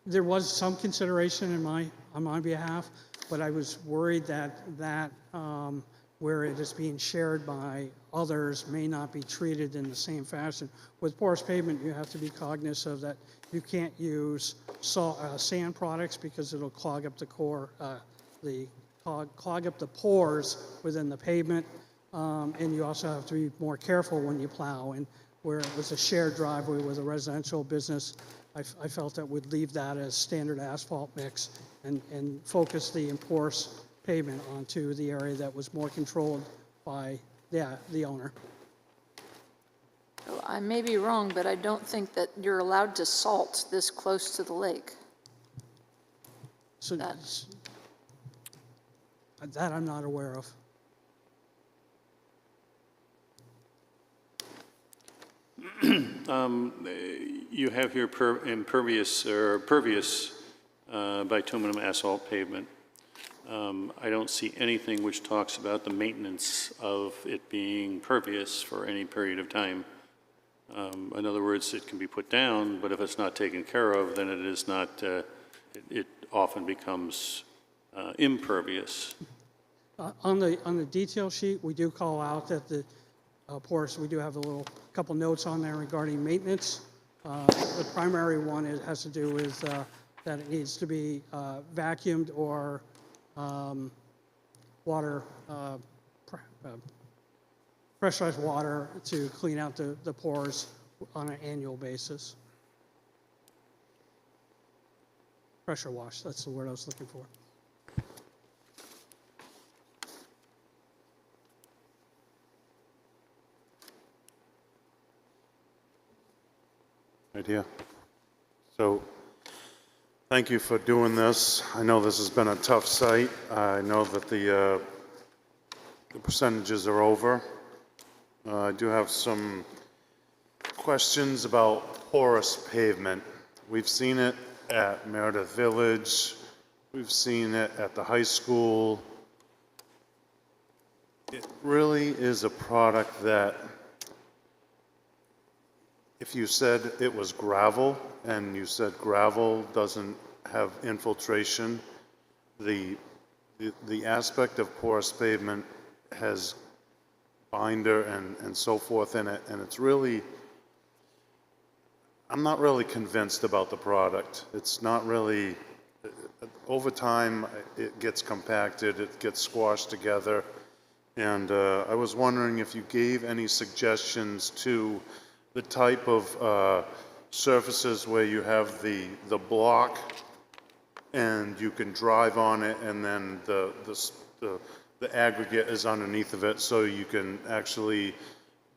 There was some consideration on my behalf, but I was worried that where it is being shared by others may not be treated in the same fashion. With porous pavement, you have to be cognizant that you can't use sand products because it'll clog up the clog up the pores within the pavement, and you also have to be more careful when you plow. And where it was a shared driveway with a residential business, I felt that would leave that as standard asphalt mix and focus the porous pavement onto the area that was more controlled by the owner. I may be wrong, but I don't think that you're allowed to salt this close to the lake. So That's- that I'm not aware of. You have here impervious or pervious bituminum asphalt pavement. I don't see anything which talks about the maintenance of it being pervious for any period of time. In other words, it can be put down, but if it's not taken care of, then it is not, it often becomes impervious. On the detail sheet, we do call out that the porous, we do have a couple notes on there regarding maintenance. The primary one has to do with that it needs to be vacuumed or water, pressurized water to clean out the pores on an annual basis. Pressure wash, that's the word I was looking for. Right here. So, thank you for doing this. I know this has been a tough site. I know that the percentages are over. I do have some questions about porous pavement. We've seen it at Meredith Village. We've seen it at the high school. It really is a product that if you said it was gravel and you said gravel doesn't have infiltration, the aspect of porous pavement has binder and so forth in it, and it's really, I'm not really convinced about the product. It's not really, over time, it gets compacted, it gets squashed together, and I was wondering if you gave any suggestions to the type of surfaces where you have the block and you can drive on it, and then the aggregate is underneath of it, so you can actually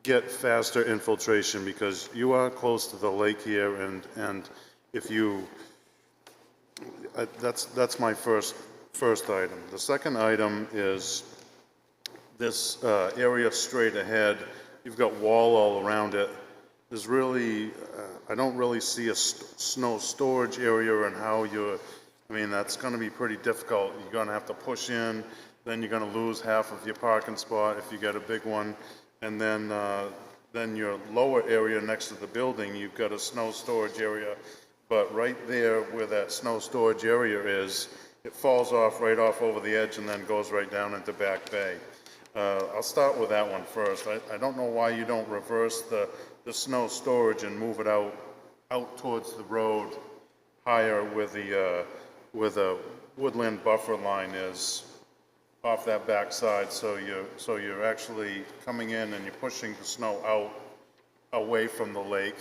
get faster infiltration, because you are close to the lake here, and if you, that's my first item. The second item is this area straight ahead. You've got wall all around it. There's really, I don't really see a snow storage area, and how you're, I mean, that's going to be pretty difficult. You're going to have to push in, then you're going to lose half of your parking spot if you get a big one, and then your lower area next to the building, you've got a snow storage area, but right there where that snow storage area is, it falls off right off over the edge and then goes right down into Back Bay. I'll start with that one first. I don't know why you don't reverse the snow storage and move it out towards the road higher where the woodland buffer line is, off that backside, so you're actually coming in and you're pushing the snow out away from the lake.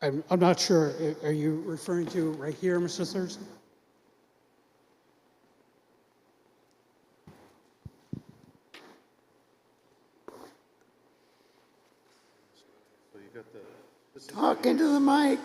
I'm not sure, are you referring to right here, Mr. Thurston? Talk into the mic.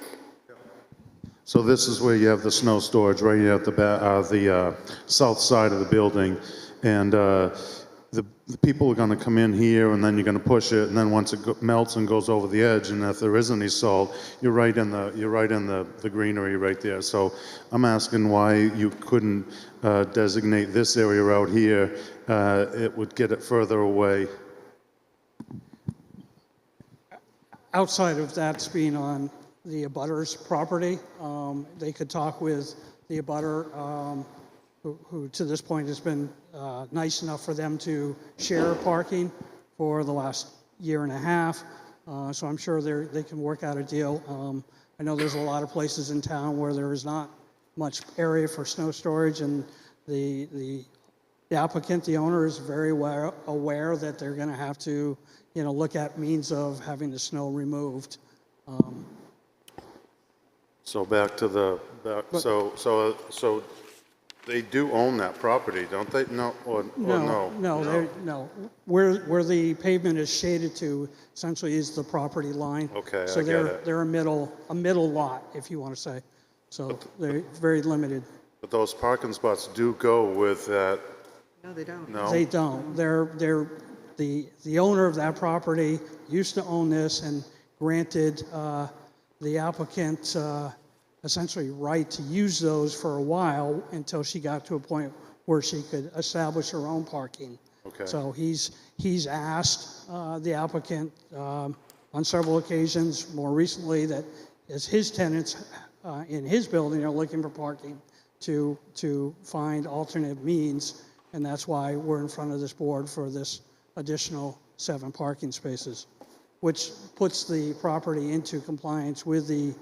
So this is where you have the snow storage, right here at the south side of the building, and the people are going to come in here, and then you're going to push it, and then once it melts and goes over the edge, and if there is any salt, you're right in the greenery right there. So I'm asking why you couldn't designate this area out here. It would get it further away. Outside of that being on the abutter's property, they could talk with the abutter, who to this point has been nice enough for them to share parking for the last year and a half. So I'm sure they can work out a deal. I know there's a lot of places in town where there is not much area for snow storage, and the the applicant, the owner, is very aware that they're going to have to, look at means of having the snow removed. So back to the, so they do own that property, don't they? No, or no? No. Where the pavement is shaded to essentially is the property line. Okay, So I get it. they're a middle lot, if you want to say. So they're very limited. But those parking spots do go with that, No, they don't. no? They don't. The owner of that property used to own this and granted the applicant essentially right to use those for a while until she got to a point where she could establish her own parking. Okay. So he's asked the applicant on several occasions, more recently, that as his tenants in his building are looking for parking, to find alternate means, and that's why we're in front of this board for this additional 7 parking spaces, which puts the property into compliance with the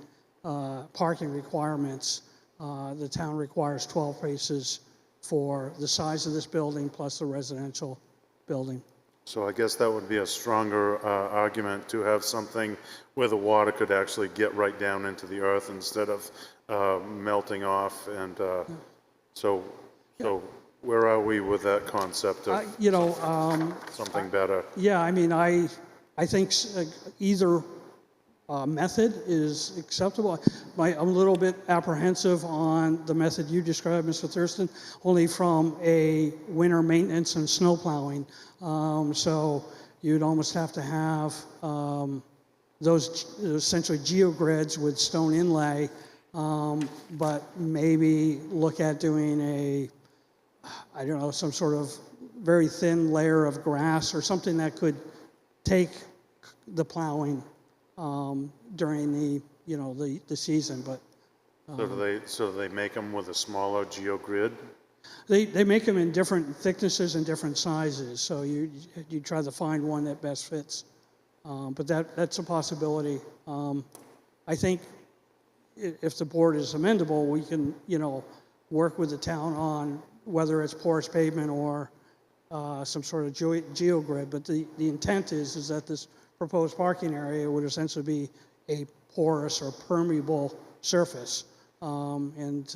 parking requirements. The town requires 12 spaces for the size of this building plus the residential building. So I guess that would be a stronger argument to have something where the water could actually get right down into the earth instead of melting off. And so where are we with that concept of something better? Yeah, I mean, I think either method is acceptable. I'm a little bit apprehensive on the method you described, Mr. Thurston, only from a winter maintenance and snow plowing. So you'd almost have to have those essentially geogrids with stone inlay, but maybe look at doing some sort of very thin layer of grass or something that could take the plowing during the season. But So do they make them with a smaller geogrid? they make them in different thicknesses and different sizes. So you try to find one that best fits. But that's a possibility. I think if the board is amendable, we can work with the town on whether it's porous pavement or some sort of geogrid. But the intent is that this proposed parking area would essentially be a porous or permeable surface, and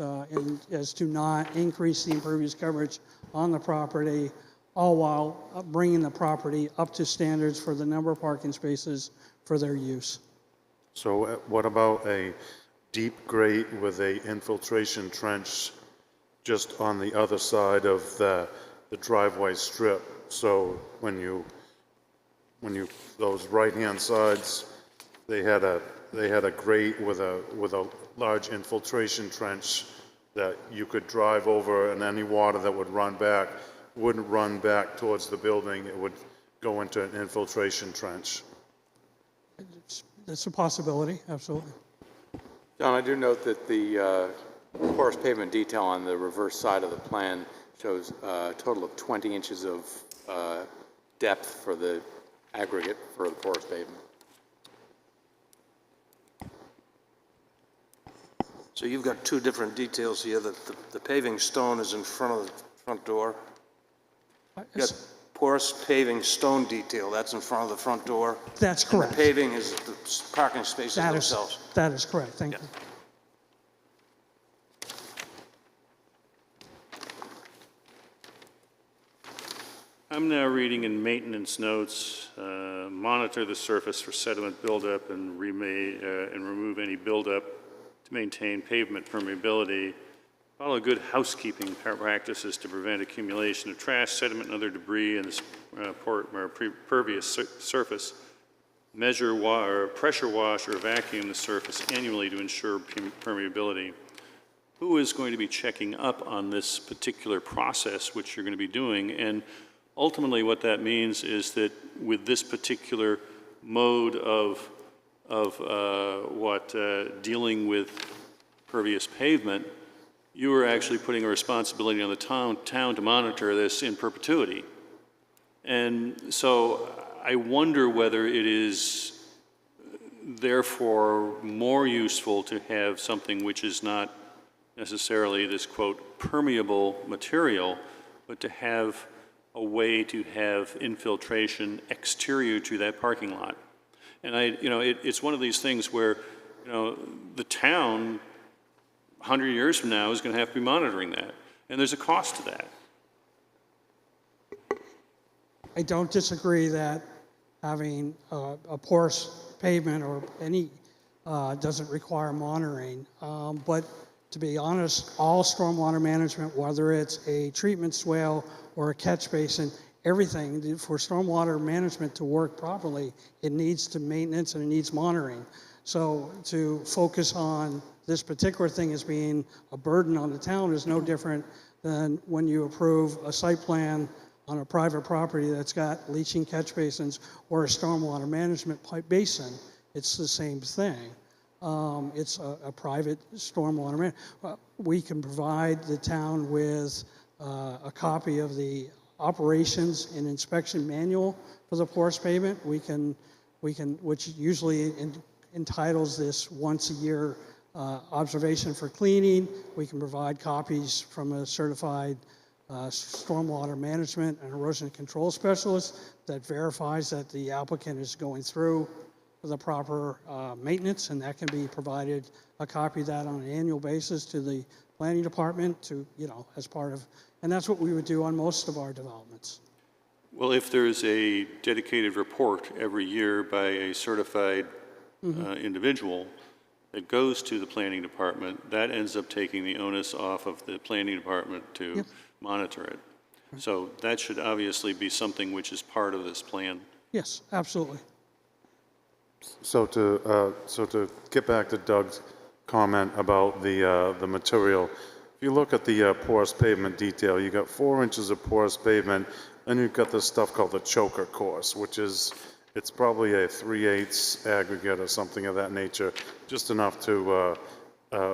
as to not increase the impervious coverage on the property, all while bringing the property up to standards for the number of parking spaces for their use. So what about a deep grate with a infiltration trench just on the other side of the driveway strip? So when you those right-hand sides, they had a grate with a large infiltration trench that you could drive over, and any water that would run back wouldn't run back towards the building. It would go into an infiltration trench. That's a possibility, absolutely. John, I do note that the porous pavement detail on the reverse side of the plan shows a total of 20 inches of depth for the aggregate for the porous pavement. So you've got 2 different details here, that the paving stone is in front of the front door. You got porous paving stone detail, that's in front of the front door. That's And correct. the paving is the parking spaces themselves. That is correct, thank you. I'm now reading in maintenance notes, monitor the surface for sediment buildup and remove any buildup to maintain pavement permeability. Follow good housekeeping practices to prevent accumulation of trash, sediment, and other debris in the pervious surface. Measure pressure wash or vacuum the surface annually to ensure permeability. Who is going to be checking up on this particular process, which you're going to be doing? And ultimately, what that means is that with this particular mode of dealing with pervious pavement, you are actually putting a responsibility on the town to monitor this in perpetuity. And so I wonder whether it is therefore more useful to have something which is not necessarily this, quote, permeable material, but to have a way to have infiltration exterior to that parking lot. And it's one of these things where, the town, 100 years from now, is going to have to be monitoring that. And there's a cost to that. I don't disagree that having a porous pavement or any doesn't require monitoring. But to be honest, all stormwater management, whether it's a treatment swale or a catch basin, everything for stormwater management to work properly, it needs to maintenance and it needs monitoring. So to focus on this particular thing as being a burden on the town is no different than when you approve a site plan on a private property that's got leaching catch basins or a stormwater management pipe basin. It's the same thing. It's a private stormwater we can provide the town with a copy of the operations and inspection manual for the porous pavement. We can, which usually entitles this once a year observation for cleaning. We can provide copies from a certified stormwater management and erosion control specialist that verifies that the applicant is going through the proper maintenance, and that can be provided, a copy of that on an annual basis to the planning department to, as part of, and that's what we would do on most of our developments. Well, if there's a dedicated report every year by a certified individual that goes to the planning department, that ends up taking the onus off of the planning department to monitor it. So that should obviously be something which is part of this plan. Yes, absolutely. So to get back to Doug's comment about the material, if you look at the porous pavement detail, you got 4 inches of porous pavement, then you've got this stuff called the choker course, which is, it's probably a 3/8 aggregate or something of that nature, just enough to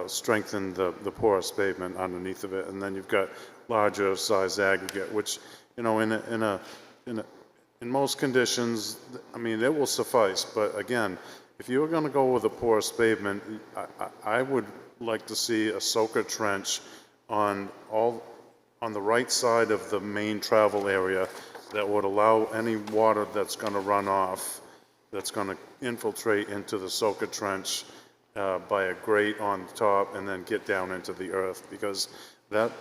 strengthen the porous pavement underneath of it. And then you've got larger size aggregate, which, in most conditions, I mean, it will suffice. But again, if you were going to go with a porous pavement, I would like to see a soaker trench on the right side of the main travel area that would allow any water that's going to run off, that's going to infiltrate into the soaker trench by a grate on the top and then get down into the earth, because that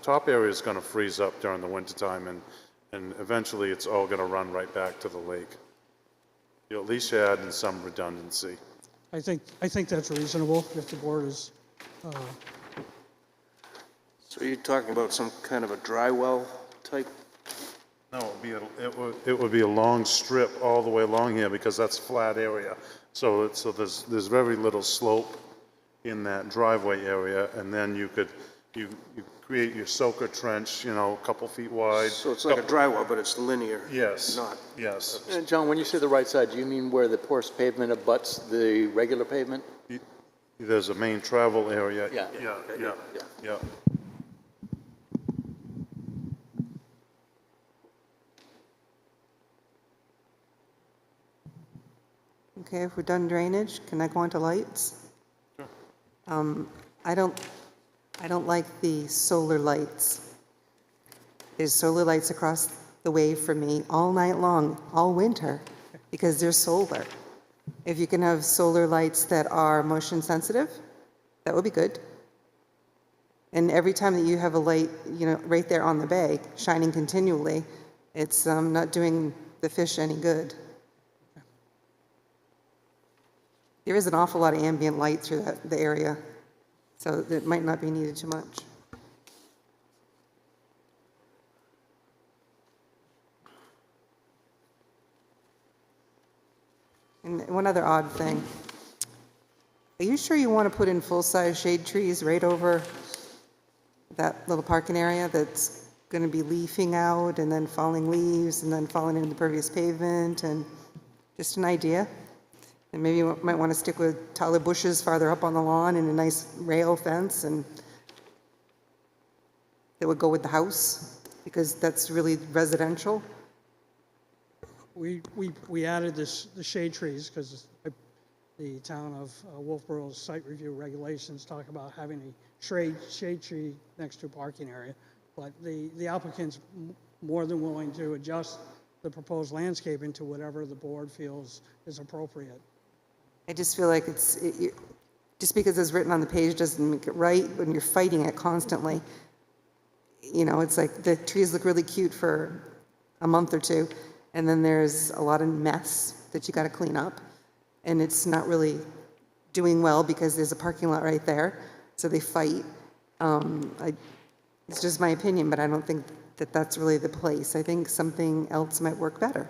top area is going to freeze up during the wintertime, and eventually it's all going to run right back to the lake. You'll at least add in some redundancy. I think that's reasonable if the board is. So you're talking about some kind of a dry well type? No, it would be a long strip all the way along here, because that's flat area. So there's very little slope in that driveway area, and then you create your soaker trench, a couple feet wide. So it's like a dry well, but it's linear? Yes. Not? Yes. And John, when you say the right side, do you mean where the porous pavement abuts the regular pavement? There's a main travel area. Yeah. Yeah. Okay, if we're done drainage, can I go on to lights? Sure. I don't like the solar lights. There's solar lights across the way from me all night long, all winter, because they're solar. If you can have solar lights that are motion sensitive, that would be good. And every time that you have a light, right there on the bay, shining continually, it's not doing the fish any good. There is an awful lot of ambient light through the area, so it might not be needed too much. And one other odd thing. Are you sure you want to put in full-size shade trees right over that little parking area that's going to be leafing out and then falling leaves and then falling into the pervious pavement? And just an idea. And maybe you might want to stick with taller bushes farther up on the lawn and a nice rail fence, and that would go with the house, because that's really residential. We added the shade trees because the town of Wolfeboro's site review regulations talk about having a shade tree next to a parking area. But the applicant's more than willing to adjust the proposed landscaping to whatever the board feels is appropriate. I just feel like just because it's written on the page doesn't make it right when you're fighting it constantly. You know, it's like the trees look really cute for a month or two, and then there's a lot of mess that you got to clean up, and it's not really doing well because there's a parking lot right there, so they fight. It's just my opinion, but I don't think that that's really the place. I think something else might work better.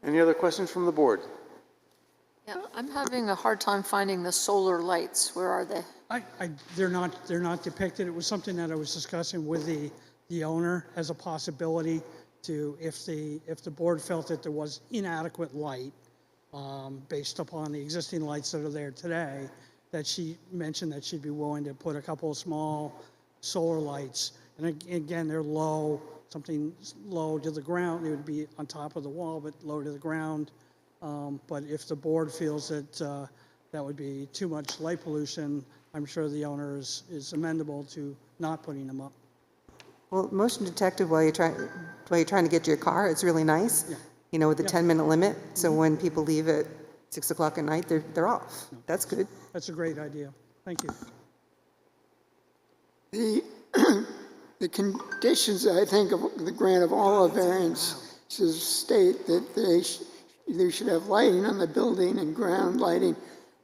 Any other questions from the board? Yeah, I'm having a hard time finding the solar lights. Where are they? They're not depicted. It was something that I was discussing with the owner as a possibility to, if the board felt that there was inadequate light, based upon the existing lights that are there today, that she mentioned that she'd be willing to put a couple of small solar lights. And again, they're low, something low to the ground. They would be on top of the wall, but low to the ground. But if the board feels that that would be too much light pollution, I'm sure the owner is amenable to not putting them up. Well, motion detected while you're trying to get to your car, it's really nice. Yeah. You know, with the 10-minute limit. So when people leave at 6 o'clock at night, they're off. That's good. That's a great idea. Thank you. The conditions, I think, of the grant of all the variances state that they either should have lighting on the building and ground lighting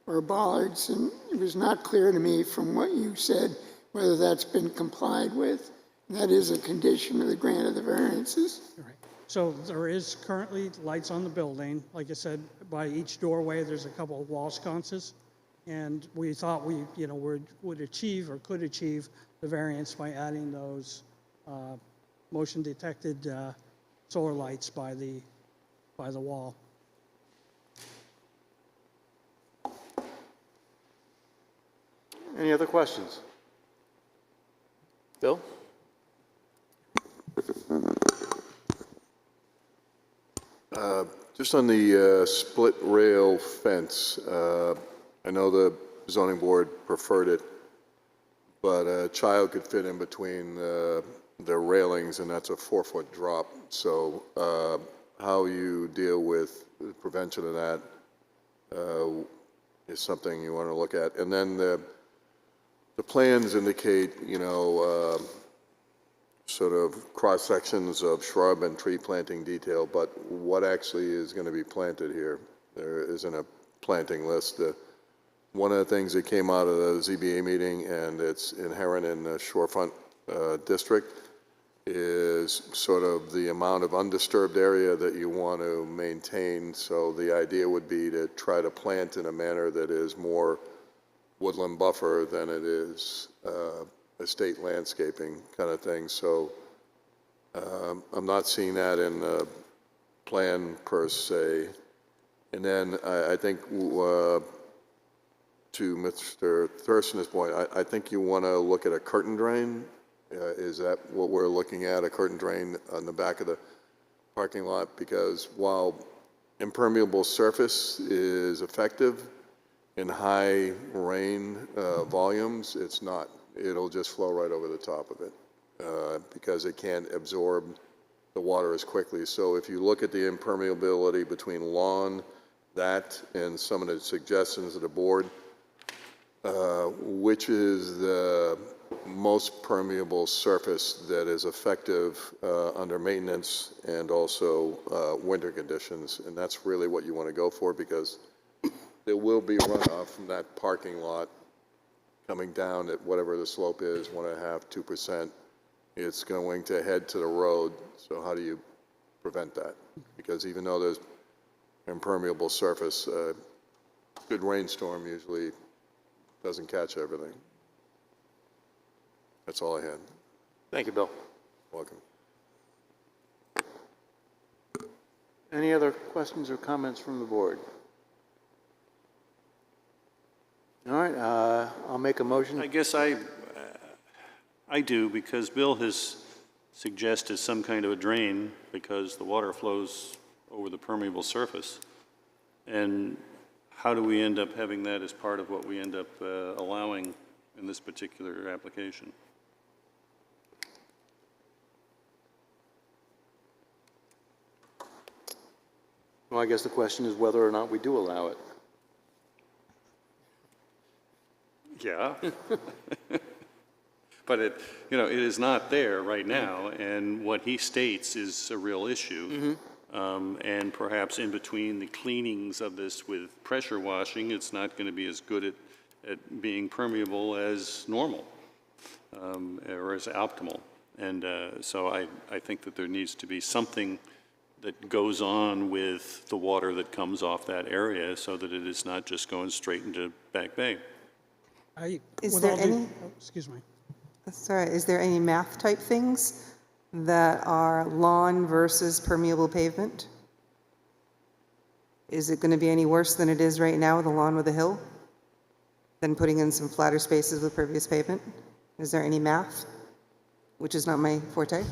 or bollards, and it was not clear to me from what you said whether that's been complied with. That is a condition of the grant of the variances. All right. So there is currently lights on the building. Like I said, by each doorway, there's a couple of wall sconces. And we thought we, would achieve or could achieve the variance by adding those motion detected solar lights by the wall. Any other questions? Bill? Just on the split rail fence, I know the zoning board preferred it, but a child could fit in between the railings, and that's a 4-foot drop. So how you deal with the prevention of that is something you want to look at. And then the plans indicate, sort of cross-sections of shrub and tree planting detail, but what actually is going to be planted here? There isn't a planting list. One of the things that came out of the ZBA meeting, and it's inherent in the shorefront district, is sort of the amount of undisturbed area that you want to maintain. So the idea would be to try to plant in a manner that is more woodland buffer than it is estate landscaping kind of thing. So I'm not seeing that in the plan per se. And then I think to Mr. Thurston's point, I think you want to look at a curtain drain. Is that what we're looking at, a curtain drain on the back of the parking lot? Because while impermeable surface is effective in high rain volumes, it's not. It'll just flow right over the top of it because it can't absorb the water as quickly. So if you look at the impermeability between lawn, that, and some of the suggestions of the board, which is the most permeable surface that is effective under maintenance and also winter conditions, and that's really what you want to go for, because there will be runoff from that parking lot coming down at whatever the slope is, 1.5%, 2%. It's going to head to the road. So how do you prevent that? Because even though there's impermeable surface, good rainstorm usually doesn't catch everything. That's all I had. Thank you, Bill. Welcome. Any other questions or comments from the board? All right, I'll make a motion. I guess I do, because Bill has suggested some kind of a drain because the water flows over the permeable surface. And how do we end up having that as part of what we end up allowing in this particular application? Well, I guess the question is whether or not we do allow it. Yeah. But it is not there right now, and what he states is a real issue. And perhaps in between the cleanings of this with pressure washing, it's not going to be as good at being permeable as normal, or as optimal. And so I think that there needs to be something that goes on with the water that comes off that area so that it is not just going straight into Back Bay. Is there any, Excuse me. sorry, is there any math type things that are lawn versus permeable pavement? Is it going to be any worse than it is right now with a lawn with a hill? Than putting in some flatter spaces with pervious pavement? Is there any math? Which is not my forte.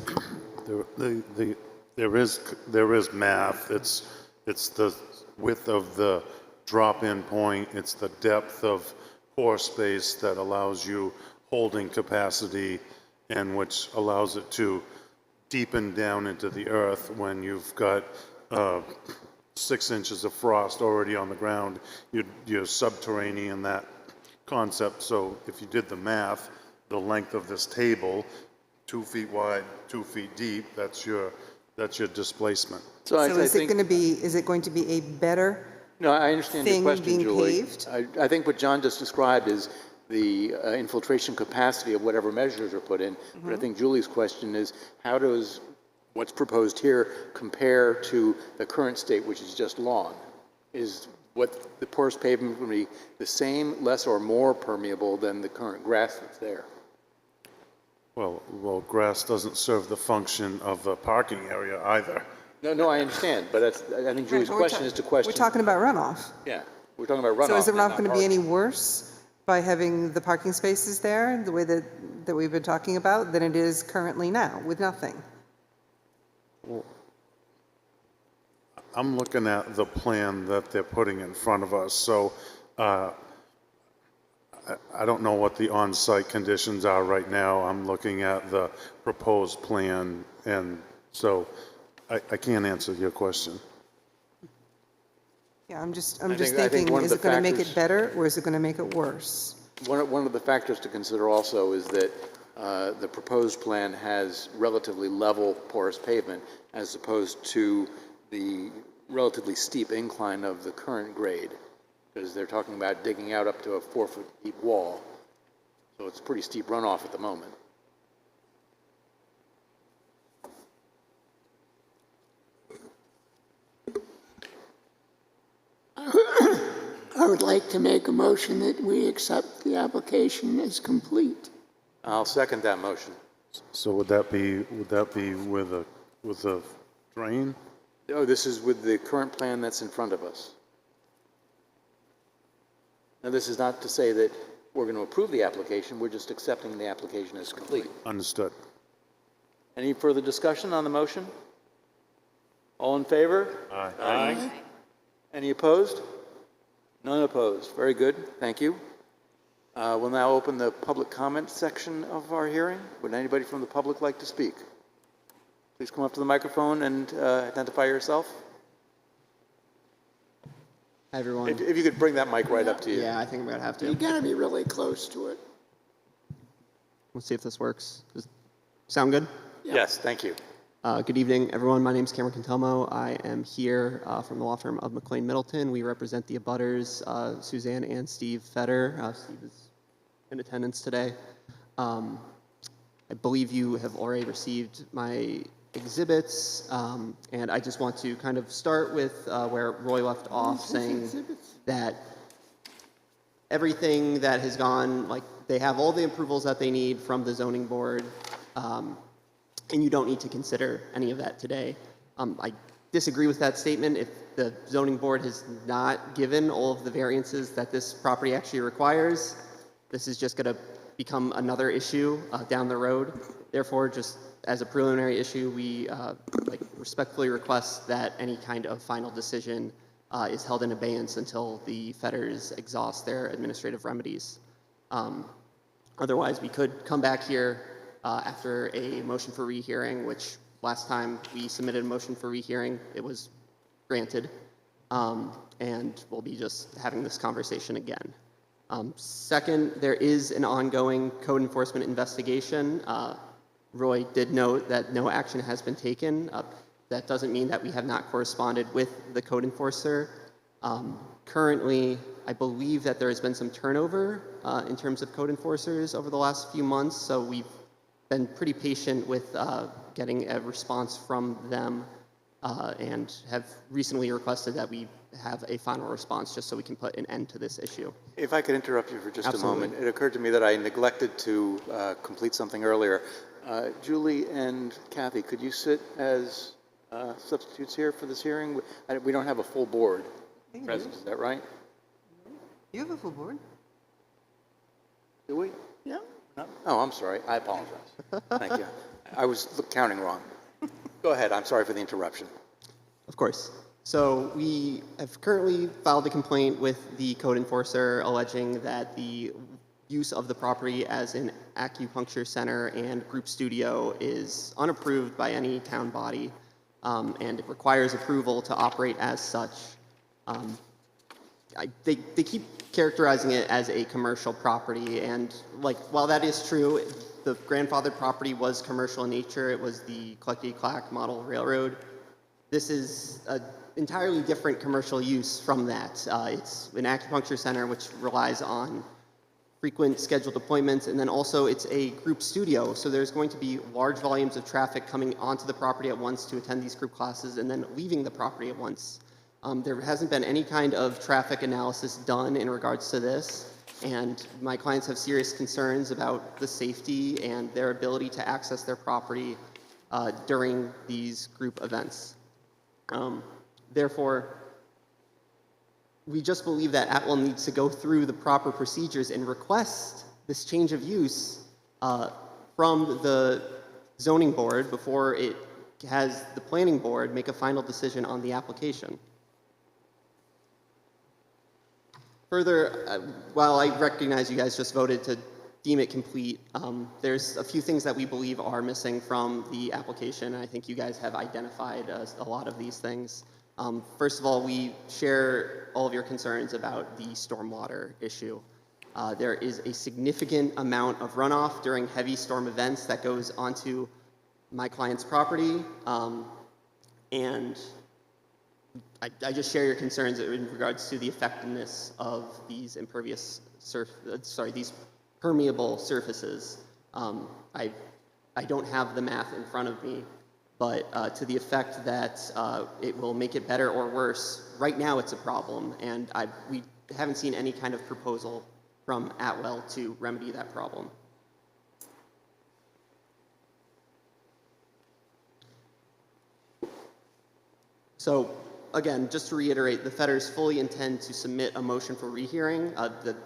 There is math. It's the width of the drop-in point. It's the depth of pore space that allows you holding capacity and which allows it to deepen down into the earth when you've got 6 inches of frost already on the ground. You're subterranean, that concept. So if you did the math, the length of this table, 2 feet wide, 2 feet deep, that's your displacement. So is it going to be a better No, I understand your thing question, being Julie. paved? I think what John just described is the infiltration capacity of whatever measures are put in. But I think Julie's question is, how does what's proposed here compare to the current state, which is just lawn? Is what the porous pavement going to be the same, less, or more permeable than the current grass that's there? Well, grass doesn't serve the function of a parking area either. No, I understand, but I think Julie's question is to question. We're talking about runoff. Yeah, we're talking about runoff. So is the not runoff going to be any worse by having the parking spaces there, the way that we've been talking about, than it is currently now with nothing? Well, I'm looking at the plan that they're putting in front of us, so I don't know what the on-site conditions are right now. I'm looking at the proposed plan, and so I can't answer your question. Yeah, I'm just think thinking, one of is the it going to make factors- it better or is it going to make it worse? One of the factors to consider also is that the proposed plan has relatively level porous pavement as opposed to the relatively steep incline of the current grade, because they're talking about digging out up to a 4-foot deep wall. So it's pretty steep runoff at the moment. I would like to make a motion that we accept the application as complete. I'll second that motion. So would that be with a drain? No, this is with the current plan that's in front of us. Now, this is not to say that we're going to approve the application, we're just accepting the application as complete. Understood. Any further discussion on the motion? All in favor? Aye. Any opposed? None opposed. Very good. Thank you. We'll now open the public comment section of our hearing. Would anybody from the public like to speak? Please come up to the microphone and identify yourself. Hi, everyone. If you could bring that mic right up to you. Yeah, I think I'm gonna have to. You gotta be really close to it. Let's see if this works. Does it sound good? Yes, thank you. Good evening, everyone. My name is Cameron Cantelmo. I am here from the law firm of McLean Middleton. We represent the abutters, Suzanne and Steve Fetter. Steve is in attendance today. I believe you have already received my exhibits, and I just want to kind of start with where Roy left off, saying that everything that has gone, like, they have all the approvals that they need from the zoning board, and you don't need to consider any of that today. I disagree with that statement. If the zoning board has not given all of the variances that this property actually requires, this is just going to become another issue down the road. Therefore, just as a preliminary issue, we respectfully request that any kind of final decision is held in abeyance until the Fetters exhaust their administrative remedies. Otherwise, we could come back here after a motion for rehearing, which last time we submitted a motion for rehearing, it was granted, and we'll be just having this conversation again. Second, there is an ongoing code enforcement investigation. Roy did note that no action has been taken. That doesn't mean that we have not corresponded with the code enforcer. Currently, I believe that there has been some turnover in terms of code enforcers over the last few months, so we've been pretty patient with getting a response from them and have recently requested that we have a final response just so we can put an end to this issue. If I could interrupt you for just Absolutely. a moment. It occurred to me that I neglected to complete something earlier. Julie and Kathy, could you sit as substitutes here for this hearing? We don't have a full board present, is that right? You have a full board? Do we? Yeah. No? Oh, I'm sorry. I apologize. Thank you. I was counting wrong. Go ahead. I'm sorry for the interruption. Of course. So we have currently filed a complaint with the code enforcer alleging that the use of the property as an acupuncture center and group studio is unapproved by any town body, and it requires approval to operate as such. They keep characterizing it as a commercial property, and while that is true, the grandfathered property was commercial in nature. It was the Cluckety-Clack model railroad. This is an entirely different commercial use from that. It's an acupuncture center which relies on frequent scheduled appointments, and then also it's a group studio, so there's going to be large volumes of traffic coming onto the property at once to attend these group classes and then leaving the property at once. There hasn't been any kind of traffic analysis done in regards to this, and my clients have serious concerns about the safety and their ability to access their property during these group events. Therefore, we just believe that Atwell needs to go through the proper procedures and request this change of use from the zoning board before it has the planning board make a final decision on the application. Further, while I recognize you guys just voted to deem it complete, there's a few things that we believe are missing from the application, and I think you guys have identified a lot of these things. First of all, we share all of your concerns about the stormwater issue. There is a significant amount of runoff during heavy storm events that goes onto my client's property, and I just share your concerns in regards to the effectiveness of these these permeable surfaces. I don't have the math in front of me, but to the effect that it will make it better or worse, right now it's a problem, and we haven't seen any kind of proposal from Atwell to remedy that problem. So, again, just to reiterate, the Fetters fully intend to submit a motion for rehearing.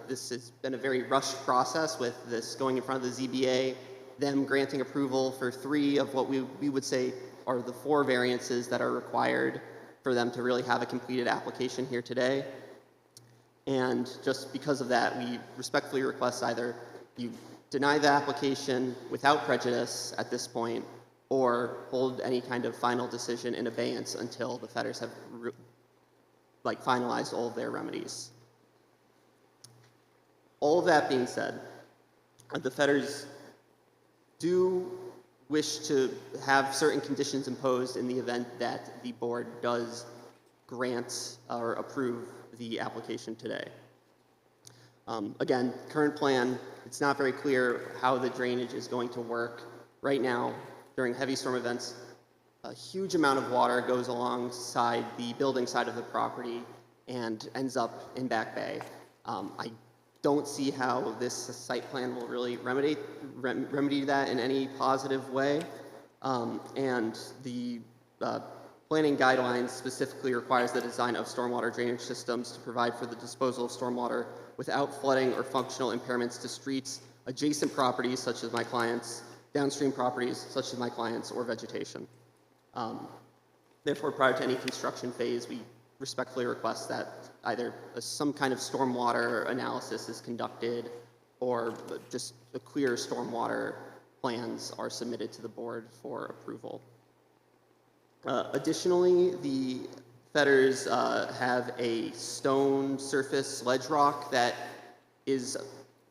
This has been a very rushed process with this going in front of the ZBA, them granting approval for 3 of what we would say are the 4 variances that are required for them to really have a completed application here today. And just because of that, we respectfully request either you deny the application without prejudice at this point, or hold any kind of final decision in abeyance until the Fetters have finalized all of their remedies. All of that being said, the Fetters do wish to have certain conditions imposed in the event that the board does grant or approve the application today. Again, current plan, it's not very clear how the drainage is going to work. Right now, during heavy storm events, a huge amount of water goes alongside the building side of the property and ends up in Back Bay. I don't see how this site plan will really remedy that in any positive way. And the planning guidelines specifically requires the design of stormwater drainage systems to provide for the disposal of stormwater without flooding or functional impairments to streets, adjacent properties such as my clients', downstream properties such as my clients, or vegetation. Therefore, prior to any construction phase, we respectfully request that either some kind of stormwater analysis is conducted or just a clear stormwater plans are submitted to the board for approval. Additionally, the Fetters have a stone surface ledge rock that is,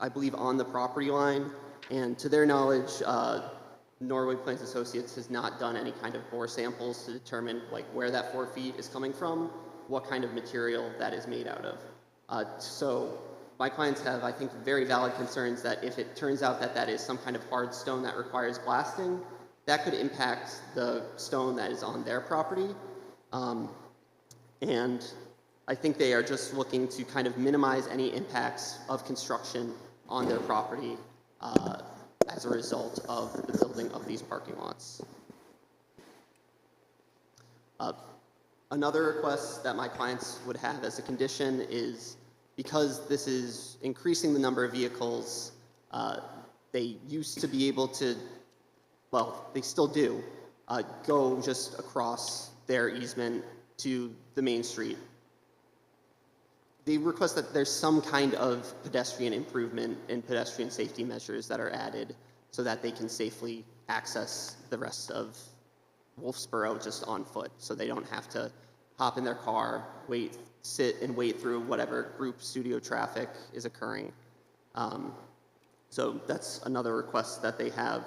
I believe, on the property line, and to their knowledge, Norway Plains Associates has not done any kind of bore samples to determine like where that 4 feet is coming from, what kind of material that is made out of. So my clients have, I think, very valid concerns that if it turns out that that is some kind of hard stone that requires blasting, that could impact the stone that is on their property. And I think they are just looking to kind of minimize any impacts of construction on their property as a result of the building of these parking lots. Another request that my clients would have as a condition is because this is increasing the number of vehicles, they used to be able to, well, they still do, go just across their easement to the main street. They request that there's some kind of pedestrian improvement and pedestrian safety measures that are added so that they can safely access the rest of Wolfeboro just on foot, so they don't have to hop in their car, sit and wait through whatever group studio traffic is occurring. So that's another request that they have.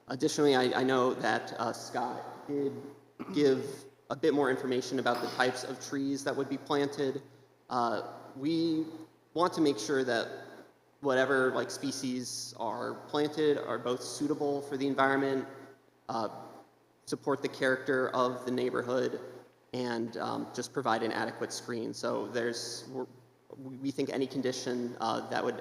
Additionally, I know that Scott did give a bit more information about the types of trees that would be planted. We want to make sure that whatever like species are planted are both suitable for the environment, support the character of the neighborhood, and just provide an adequate screen. So we think any condition that would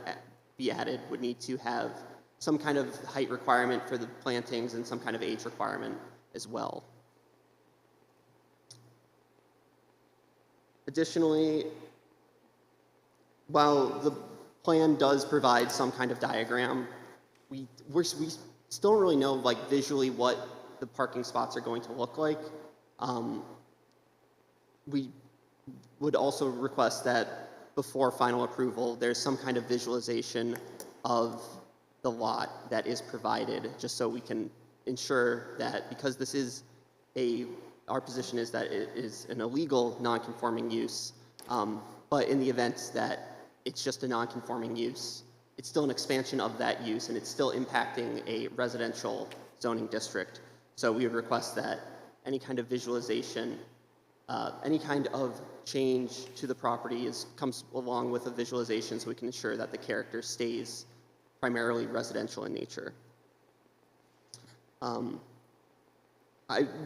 be added would need to have some kind of height requirement for the plantings and some kind of age requirement as well. Additionally, while the plan does provide some kind of diagram, we still don't really know like visually what the parking spots are going to look like. We would also request that before final approval, there's some kind of visualization of the lot that is provided, just so we can ensure that, because this is our position is that it is an illegal non-conforming use, but in the event that it's just a non-conforming use, it's still an expansion of that use and it's still impacting a residential zoning district. So we would request that any kind of visualization, any kind of change to the property comes along with a visualization, so we can ensure that the character stays primarily residential in nature.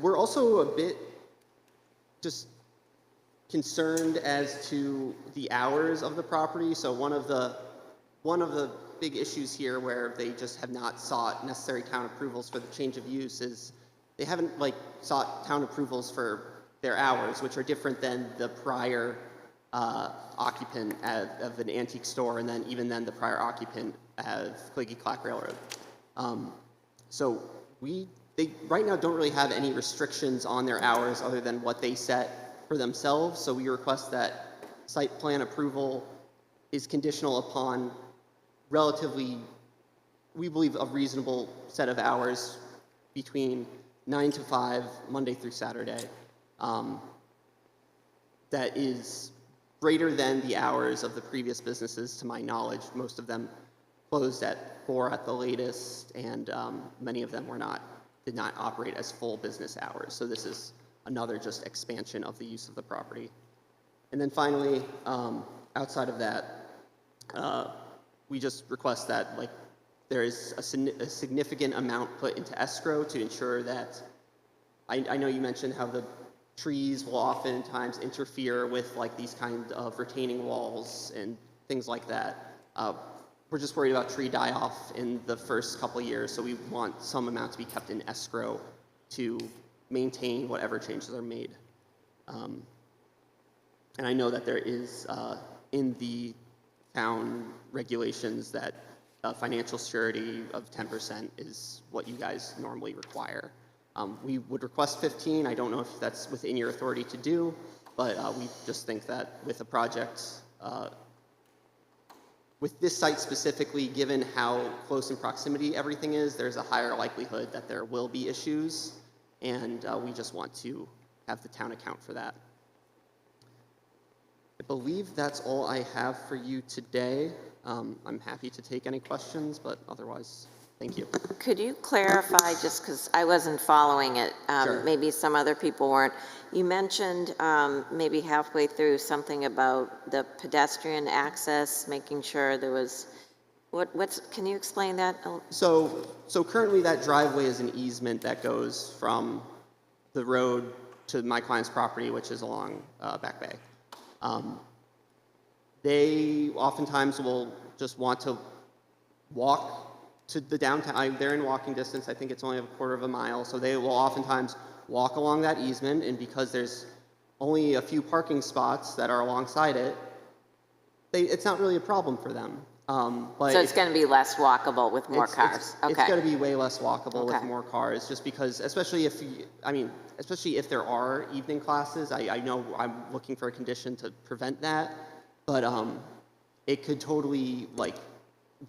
We're also a bit just concerned as to the hours of the property. So one of the big issues here where they just have not sought necessary town approvals for the change of use is they haven't sought town approvals for their hours, which are different than the prior occupant of an antique store, and then even then the prior occupant of Claggy Clack Railroad. So they right now don't really have any restrictions on their hours other than what they set for themselves. So we request that site plan approval is conditional upon relatively, we believe, a reasonable set of hours between 9 to 5, Monday through Saturday. That is greater than the hours of the previous businesses, to my knowledge. Most of them closed at 4 at the latest, and many of them did not operate as full business hours. So this is another just expansion of the use of the property. And then finally, outside of that, we just request that there is a significant amount put into escrow to ensure that, I know you mentioned how the trees will oftentimes interfere with these kind of retaining walls and things like that. We're just worried about tree die-off in the first couple of years, so we want some amount to be kept in escrow to maintain whatever changes are made. And I know that there is, in the town regulations, that financial surety of 10% is what you guys normally require. We would request 15. I don't know if that's within your authority to do, But we just think that with a project, with this site specifically, given how close in proximity everything is, there's a higher likelihood that there will be issues, and we just want to have the town account for that. I believe that's all I have for you today. I'm happy to take any questions, but otherwise, thank you. Could you clarify, just because I wasn't following it, Sure. maybe some other people weren't. You mentioned maybe halfway through something about the pedestrian access, making sure there was, can you explain that? So currently that driveway is an easement that goes from the road to my client's property, which is along Back Bay. They oftentimes will just want to walk to the downtown. They're in walking distance. I think it's only a quarter of a mile. So they will oftentimes walk along that easement, and because there's only a few parking spots that are alongside it, it's not really a problem for them. But So it's going to be less walkable with more cars? It's Okay. going to be way less walkable with Okay. more cars, just because, especially if there are evening classes. I know I'm looking for a condition to prevent that, but it could totally, like,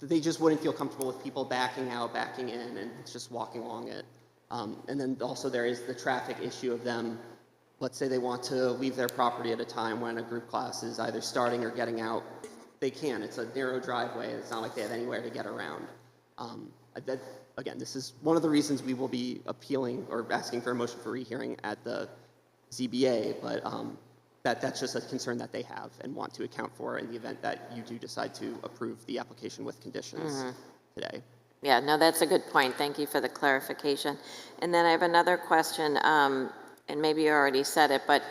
they just wouldn't feel comfortable with people backing out, backing in, and just walking along it. And then also there is the traffic issue of them, let's say they want to leave their property at a time when a group class is either starting or getting out. They can. It's a narrow driveway. It's not like they have anywhere to get around. Again, this is one of the reasons we will be appealing or asking for a motion for rehearing at the ZBA, but that's just a concern that they have and want to account for in the event that you do decide to approve the application with conditions today. Yeah, no, that's a good point. Thank you for the clarification. And then I have another question, and maybe you already said it, but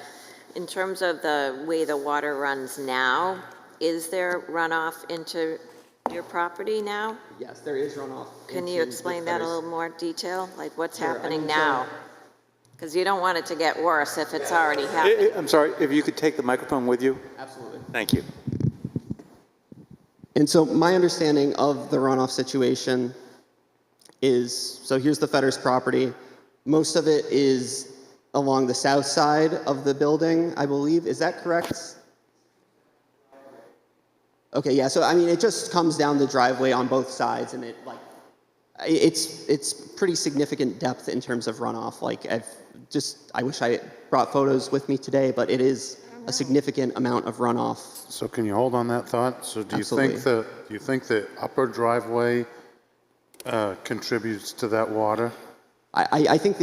in terms of the way the water runs now, is there runoff into your property now? Yes, there is runoff. Can you into explain the that a gutters. little more detail? Like what's Sure, I happening mean, now? Because you don't want it to get worse if it's already happened. I'm sorry, if you could take the microphone with you? Absolutely. Thank you. And so my understanding of the runoff situation is, so here's the Fetter's property. Most of it is along the south side of the building, I believe. Is that correct? Okay, yeah, so I mean, it just comes down the driveway on both sides, and it's pretty significant depth in terms of runoff. Like, I wish I brought photos with me today, but it is a significant amount of runoff. So can you hold on that thought? So do you Absolutely. think the upper driveway contributes to that water? I think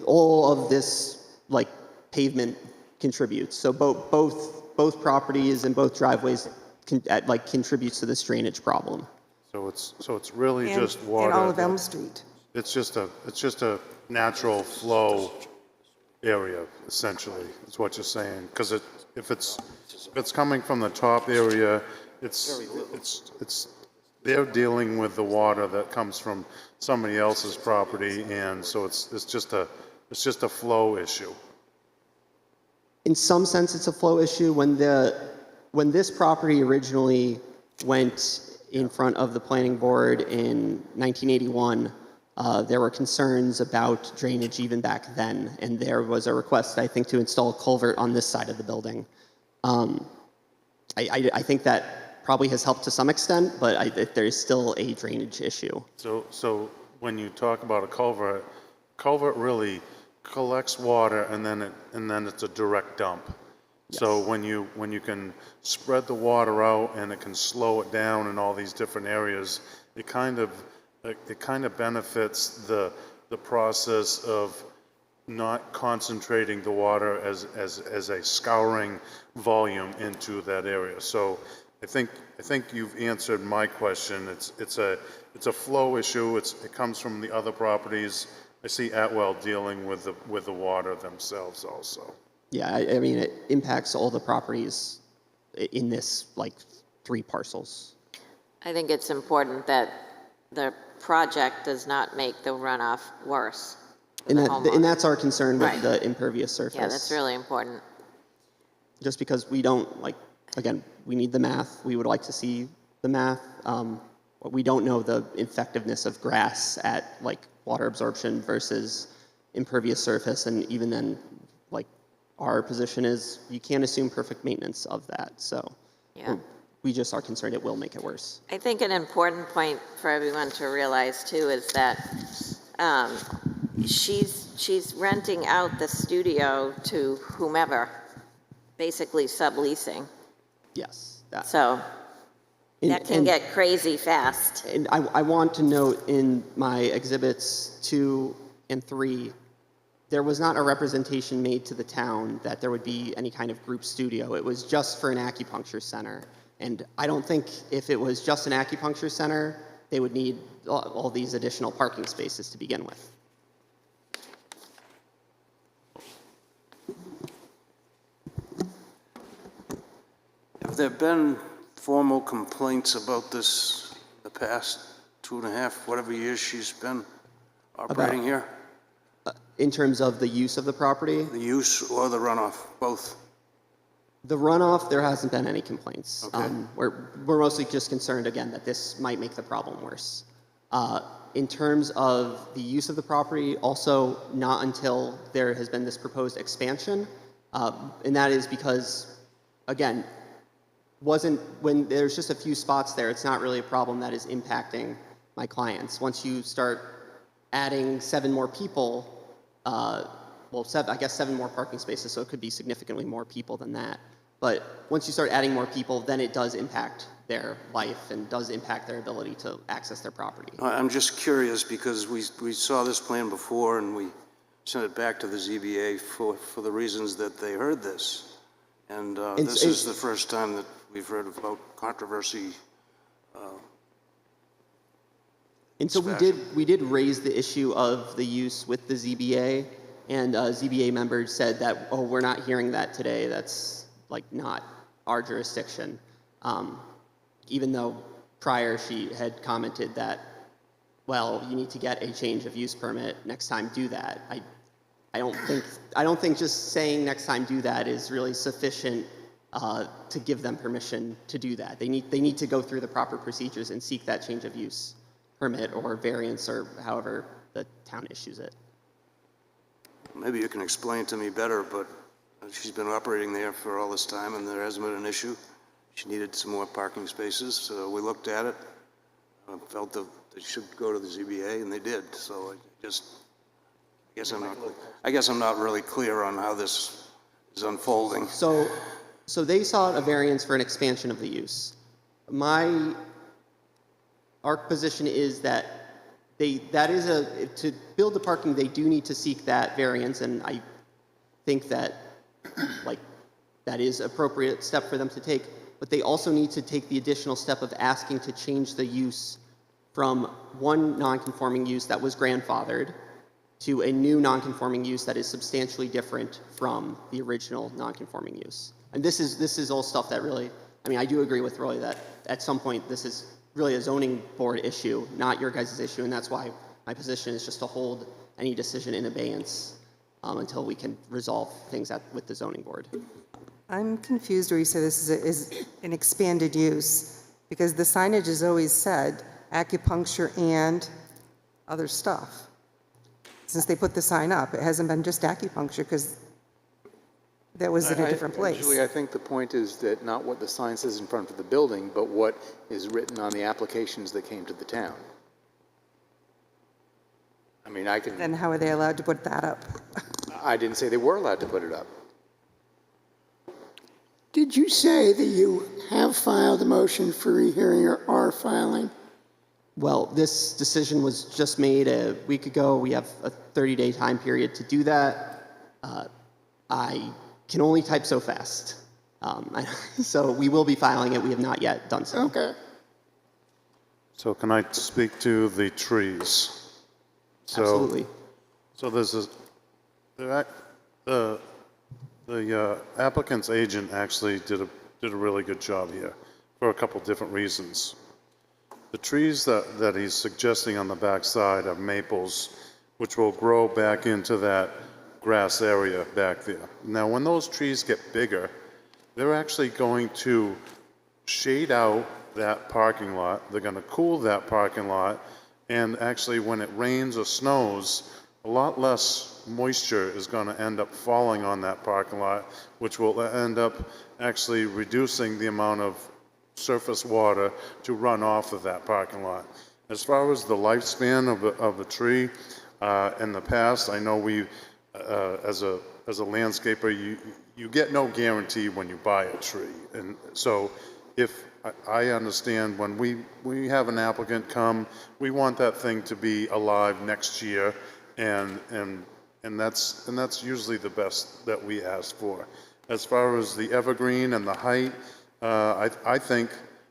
all of this, like, pavement contributes. So both properties and both driveways contributes to this drainage problem. So it's really And- just water. And all of that- Elm Street. It's just a natural flow area, essentially, is what you're saying. Because if it's coming from the top area, they're dealing with the water that comes from somebody else's property, and so it's just a flow issue. In some sense, it's a flow issue. When this property originally went in front of the planning board in 1981, there were concerns about drainage even back then, and there was a request, I think, to install a culvert on this side of the building. I think that probably has helped to some extent, but there is still a drainage issue. So when you talk about a culvert really collects water and then it's a direct dump. So when you can spread the water out and it can slow it down in all these different areas, it kind of benefits the process of not concentrating the water as a scouring volume into that area. So I think you've answered my question. It's a flow issue. It comes from the other properties. I see Atwell dealing with the water themselves also. Yeah, I mean, it impacts all the properties in this, like, 3 parcels. I think it's important that the project does not make the runoff worse for And the that, homeowner. and that's our concern with Right. the impervious surface. Yeah, that's really important. Just because we don't, again, we need the math. We would like to see the math. But we don't know the effectiveness of grass at, water absorption versus impervious surface. And even then, our position is you can't assume perfect maintenance of that. So Yeah. we just are concerned it will make it worse. I think an important point for everyone to realize too is that she's renting out the studio to whomever, basically subleasing. Yes. That. So And- that can and- get crazy fast. And I want to note in my exhibits 2 and 3, there was not a representation made to the town that there would be any kind of group studio. It was just for an acupuncture center. And I don't think if it was just an acupuncture center, they would need all these additional parking spaces to begin with. Have there been formal complaints about this the past 2.5, whatever years she's been operating here? In terms of the use of the property, The use or the runoff, both? the runoff, there hasn't been any complaints. Okay. We're mostly just concerned, again, that this might make the problem worse. In terms of the use of the property, also not until there has been this proposed expansion, and that is because, again, when there's just a few spots there, it's not really a problem that is impacting my clients. Once you start adding 7 more people, I guess 7 more parking spaces, so it could be significantly more people than that. But once you start adding more people, then it does impact their life and does impact their ability to access their property. I'm just curious because we saw this plan before and we sent it back to the ZBA for the reasons that they heard this. And this is the first time that we've heard about controversy. And so we did raise the issue of the use with the ZBA, and ZBA members said that, oh, we're not hearing that today. That's like not our jurisdiction. Even though prior she had commented that, well, you need to get a change of use permit, next time do that. I don't think just saying next time do that is really sufficient to give them permission to do that. They need to go through the proper procedures and seek that change of use permit or variance or however the town issues it. Maybe you can explain to me better, but she's been operating there for all this time and there hasn't been an issue. She needed some more parking spaces, so we looked at it, felt that they should go to the ZBA, and they did. So I guess I'm not really clear on how this is unfolding. So they sought a variance for an expansion of the use. Our position is that to build the parking, they do need to seek that variance, and I think that that is appropriate step for them to take. But they also need to take the additional step of asking to change the use from one non-conforming use that was grandfathered to a new non-conforming use that is substantially different from the original non-conforming use. And this is all stuff that really, I mean, I do agree with Roy that at some point this is really a zoning board issue, not your guys' issue, and that's why my position is just to hold any decision in abeyance until we can resolve things with the zoning board. I'm confused where you say this is an expanded use, because the signage has always said acupuncture and other stuff. Since they put the sign up, it hasn't been just acupuncture, because that was in a different place. Actually, I think the point is that not what the sign says in front of the building, but what is written on the applications that came to the town. I mean, Then how are they allowed to put that up? I didn't say they were allowed to put it up. Did you say that you have filed a motion for rehearing or are filing? Well, this decision was just made a week ago. We have a 30-day time period to do that. I can only type so fast. So we will be filing it. We have not yet done so. Okay. So can I speak to the trees? Absolutely. So the applicant's agent actually did a really good job here for a couple different reasons. The trees that he's suggesting on the back side are maples, which will grow back into that grass area back there. Now, when those trees get bigger, they're actually going to shade out that parking lot. They're going to cool that parking lot. And actually, when it rains or snows, a lot less moisture is going to end up falling on that parking lot, which will end up actually reducing the amount of surface water to run off of that parking lot. As far as the lifespan of a tree, in the past, I know we, as a landscaper, you get no guarantee when you buy a tree. And so if I understand when we have an applicant come, we want that thing to be alive next year, and that's usually the best that we ask for. As far as the evergreen and the height, I think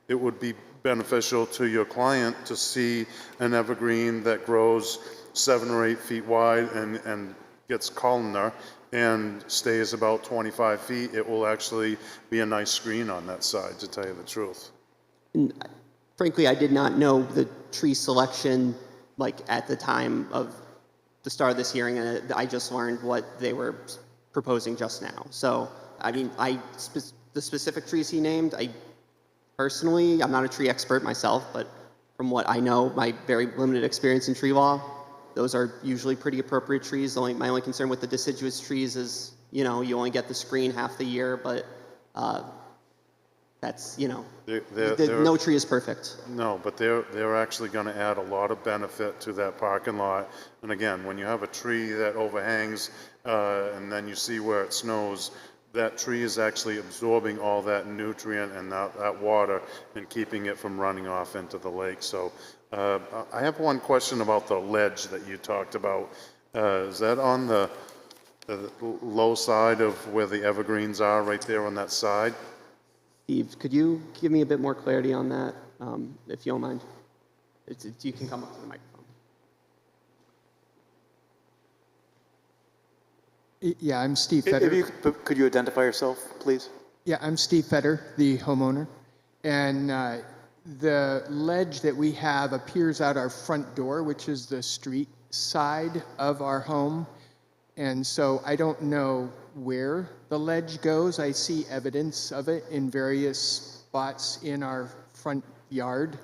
it would be beneficial to your client to see an evergreen that grows 7 or 8 feet wide and gets columnar and stays about 25 feet. It will actually be a nice screen on that side, to tell you the truth. And frankly, I did not know the tree selection like at the time of the start of this hearing, and I just learned what they were proposing just now. So, I mean, the specific trees he named, personally, I'm not a tree expert myself, but from what I know, my very limited experience in tree law, those are usually pretty appropriate trees. My only concern with the deciduous trees is, you only get the screen half the year, but that's, no tree is perfect. No, but they're actually going to add a lot of benefit to that parking lot. And again, when you have a tree that overhangs and then you see where it snows, that tree is actually absorbing all that nutrient and that water and keeping it from running off into the lake. So I have one question about the ledge that you talked about. Is that on the low side of where the evergreens are, right there on that side? Steve, could you give me a bit more clarity on that, if you don't mind? You can come up to the microphone. Yeah, I'm Steve If Fetter. could you identify yourself, please? Yeah, I'm Steve Fetter, the homeowner. And the ledge that we have appears out our front door, which is the street side of our home. And so I don't know where the ledge goes. I see evidence of it in various spots in our front yard,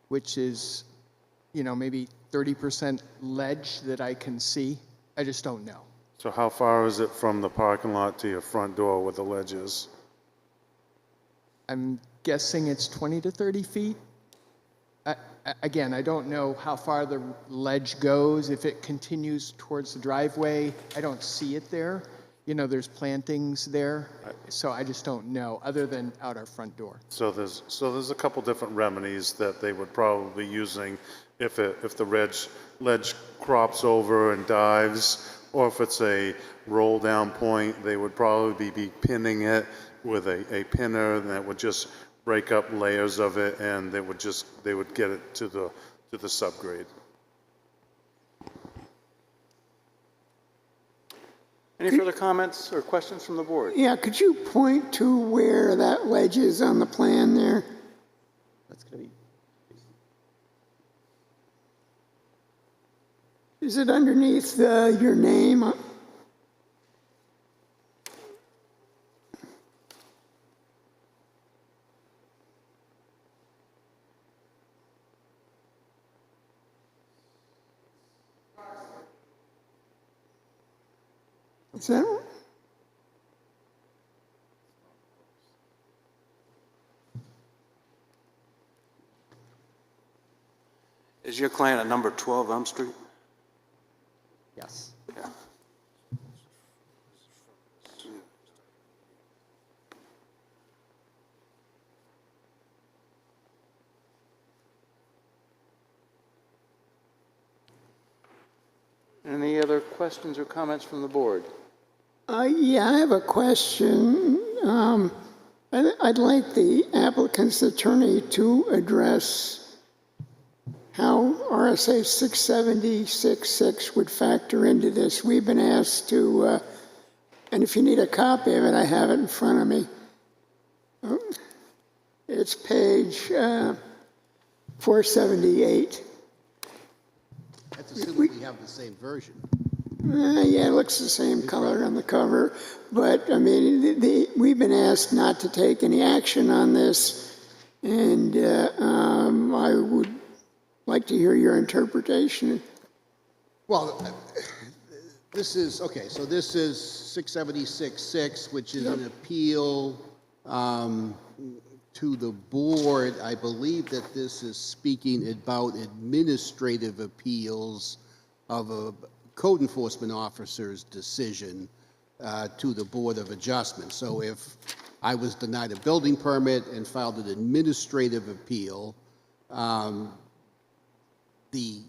which is, maybe 30% ledge that I can see. I just don't know. So how far is it from the parking lot to your front door where the ledge is? I'm guessing it's 20 to 30 feet. Again, I don't know how far the ledge goes. If it continues towards the driveway, I don't see it there. There's plantings there, so I just don't know, other than out our front door. So there's a couple different remedies that they would probably be using if the ledge crops over and dives, or if it's a roll down point, they would probably be pinning it with a pinner that would just break up layers of it, and they would get it to the subgrade. Any further comments or questions from the board? Yeah, could you point to where that ledge is on the plan there? That's going to be... Is it underneath your name? Is that? Is your client at number 12 Elm Street? Yes. Yeah. Any other questions or comments from the board? Yeah, I have a question. I'd like the applicant's attorney to address how RSA 670.66 would factor into this. We've been asked to, and if you need a copy of it, I have it in front of me. It's page 478. That's assuming we have the same version. Yeah, it looks the same color on the cover, but I mean, we've been asked not to take any action on this, and I would like to hear your interpretation. Well, This is, okay, so this is 676-6, which is an appeal to the board. I believe that this is speaking about administrative appeals of a code enforcement officer's decision to the Board of Adjustment. So if I was denied a building permit and filed an administrative appeal, the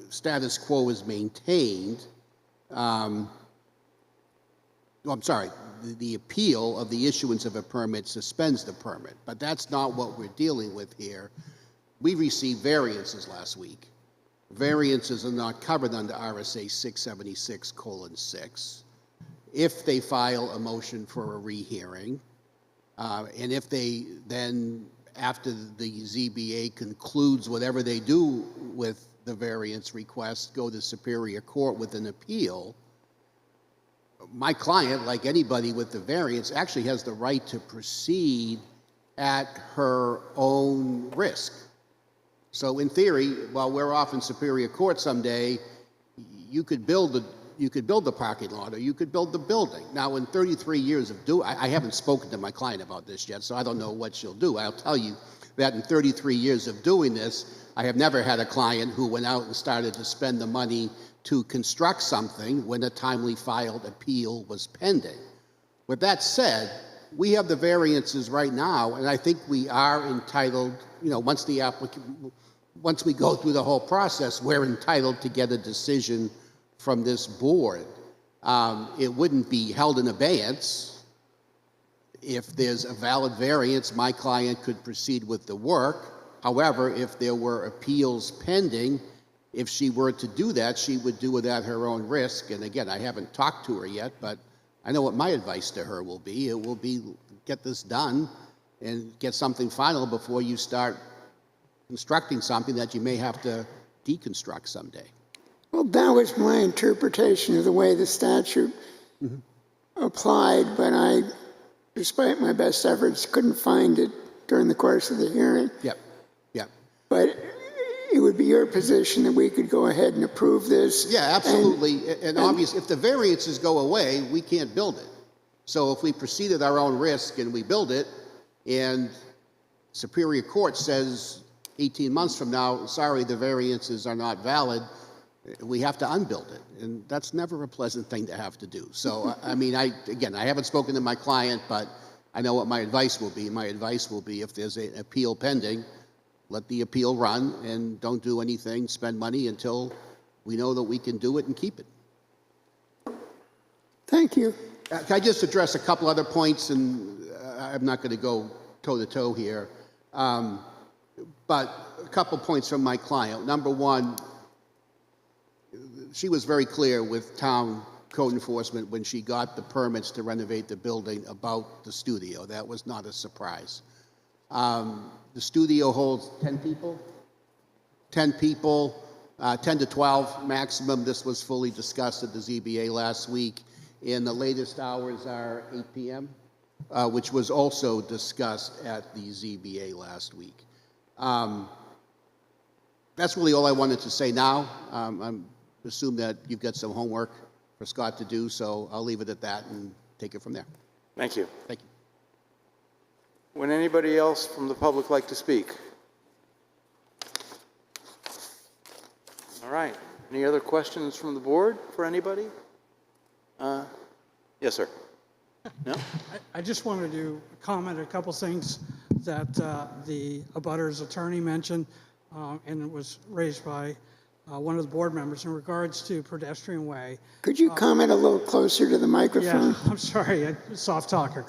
status quo is maintained. I'm sorry, the appeal of the issuance of a permit suspends the permit, but that's not what we're dealing with here. We received variances last week. Variances are not covered under RSA 676:6. If they file a motion for a rehearing, and if they then, after the ZBA concludes whatever they do with the variance request, go to Superior Court with an appeal, my client, like anybody with the variance, actually has the right to proceed at her own risk. So in theory, while we're off in Superior Court someday, you could build the parking lot, or you could build the building. Now, in 33 years of I haven't spoken to my client about this yet, so I don't know what she'll do. I'll tell you that in 33 years of doing this, I have never had a client who went out and started to spend the money to construct something when a timely filed appeal was pending. With that said, we have the variances right now, and I think we are entitled, once we go through the whole process, we're entitled to get a decision from this board. It wouldn't be held in abeyance. If there's a valid variance, my client could proceed with the work. However, if there were appeals pending, if she were to do that, she would do it at her own risk. And again, I haven't talked to her yet, but I know what my advice to her will be. It will be, get this done and get something final before you start constructing something that you may have to deconstruct someday. Well, that was my interpretation of the way the statute applied, but I, despite my best efforts, couldn't find it during the course of the hearing. Yep. But it would be your position that we could go ahead and approve this? Yeah, absolutely. And obviously, if the variances go away, we can't build it. So if we proceed at our own risk and we build it, and Superior Court says 18 months from now, sorry, the variances are not valid, we have to unbuild it. And that's never a pleasant thing to have to do. So, I mean, I haven't spoken to my client, but I know what my advice will be. My advice will be, if there's an appeal pending, let the appeal run and don't do anything, spend money until we know that we can do it and keep it. Thank you. Can I just address a couple other points? And I'm not going to go toe-to-toe here. But a couple points from my client. Number one, she was very clear with town code enforcement when she got the permits to renovate the building about the studio. That was not a surprise. The studio holds 10 people. 10 people, 10 to 12 maximum. This was fully discussed at the ZBA last week. And the latest hours are 8 p.m., which was also discussed at the ZBA last week. That's really all I wanted to say now. I assume that you've got some homework for Scott to do, so I'll leave it at that and take it from there. Thank you. Thank you. Would anybody else from the public like to speak? All right. Any other questions from the board for anybody? Yes, sir. No? I just wanted to comment a couple things that the abutters attorney mentioned, and it was raised by one of the board members in regards to pedestrian way. Could you comment a little closer to the microphone? Yeah, I'm sorry, soft talker.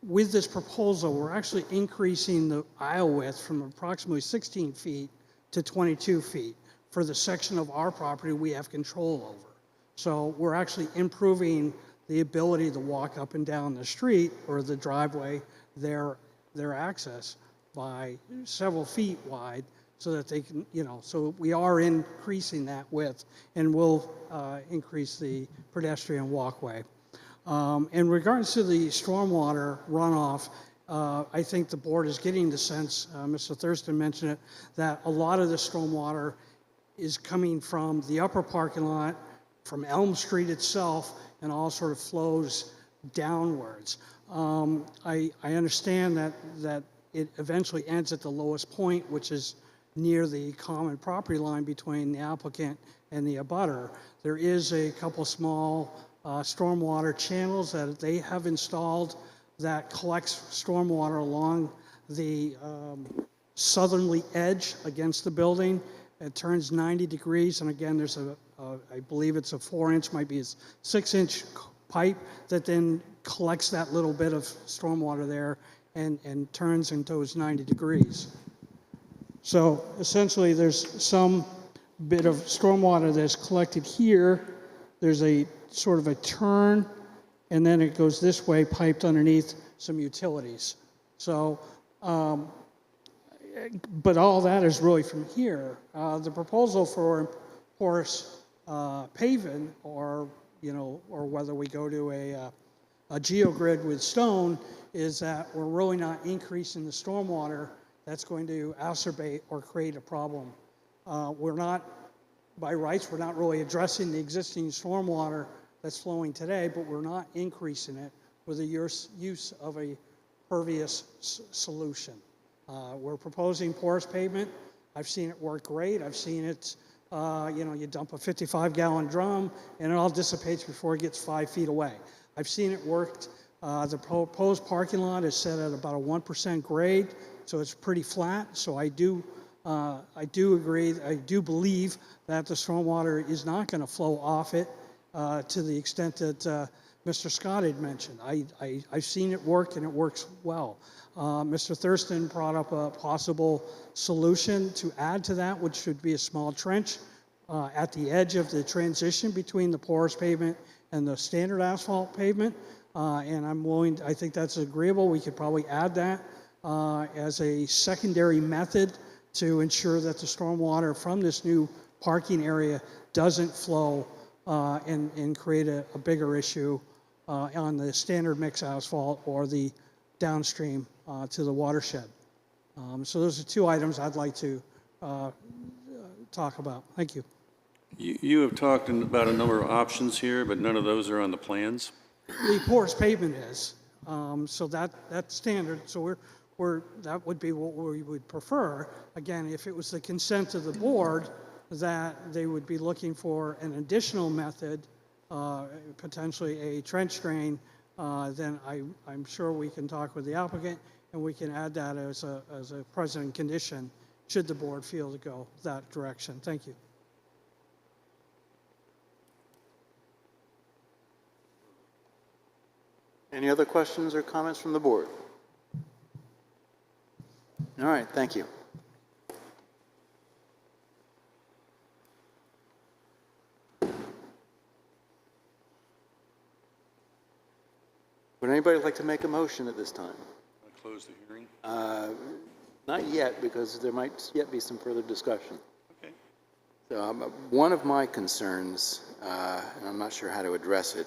With this proposal, we're actually increasing the aisle width from approximately 16 feet to 22 feet for the section of our property we have control over. So we're actually improving the ability to walk up and down the street or the driveway, their access by several feet wide, so that they can, so we are increasing that width, and we'll increase the pedestrian walkway. In regards to the stormwater runoff, I think the board is getting the sense, Mr. Thurston mentioned it, that a lot of the stormwater is coming from the upper parking lot, from Elm Street itself, and all sort of flows downwards. I understand that it eventually ends at the lowest point, which is near the common property line between the applicant and the abutter. There is a couple small stormwater channels that they have installed that collects stormwater along the southerly edge against the building. It turns 90 degrees, and again, there's I believe it's a 4-inch, might be a 6-inch pipe that then collects that little bit of stormwater there and turns into those 90 degrees. So essentially, there's some bit of stormwater that's collected here. There's a sort of a turn, and then it goes this way, piped underneath some utilities. So, but all that is really from here. The proposal for porous paving, or whether we go to a geogrid with stone, is that we're really not increasing the stormwater that's going to exacerbate or create a problem. We're not, by rights, we're not really addressing the existing stormwater that's flowing today, but we're not increasing it with the use of a pervious solution. We're proposing porous pavement. I've seen it work great. I've seen it, you dump a 55-gallon drum and it all dissipates before it gets 5 feet away. I've seen it worked. The proposed parking lot is set at about a 1% grade, so it's pretty flat. So I do agree, I do believe that the stormwater is not going to flow off it to the extent that Mr. Scott had mentioned. I've seen it work, and it works well. Mr. Thurston brought up a possible solution to add to that, which should be a small trench at the edge of the transition between the porous pavement and the standard asphalt pavement. And I think that's agreeable. We could probably add that as a secondary method to ensure that the stormwater from this new parking area doesn't flow and create a bigger issue on the standard mix asphalt or the downstream to the watershed. So those are two items I'd like to talk about. Thank you. You have talked about a number of options here, but none of those are on the plans? The porous pavement is, so that's standard. So that would be what we would prefer. Again, if it was the consent of the board that they would be looking for an additional method, potentially a trench drain, then I'm sure we can talk with the applicant and we can add that as a precedent condition should the board feel to go that direction. Thank you. Any other questions or comments from the board? All right, thank you. Would anybody like to make a motion at this time? Close the hearing? Not yet, because there might yet be some further discussion. Okay. So, one of my concerns, and I'm not sure how to address it,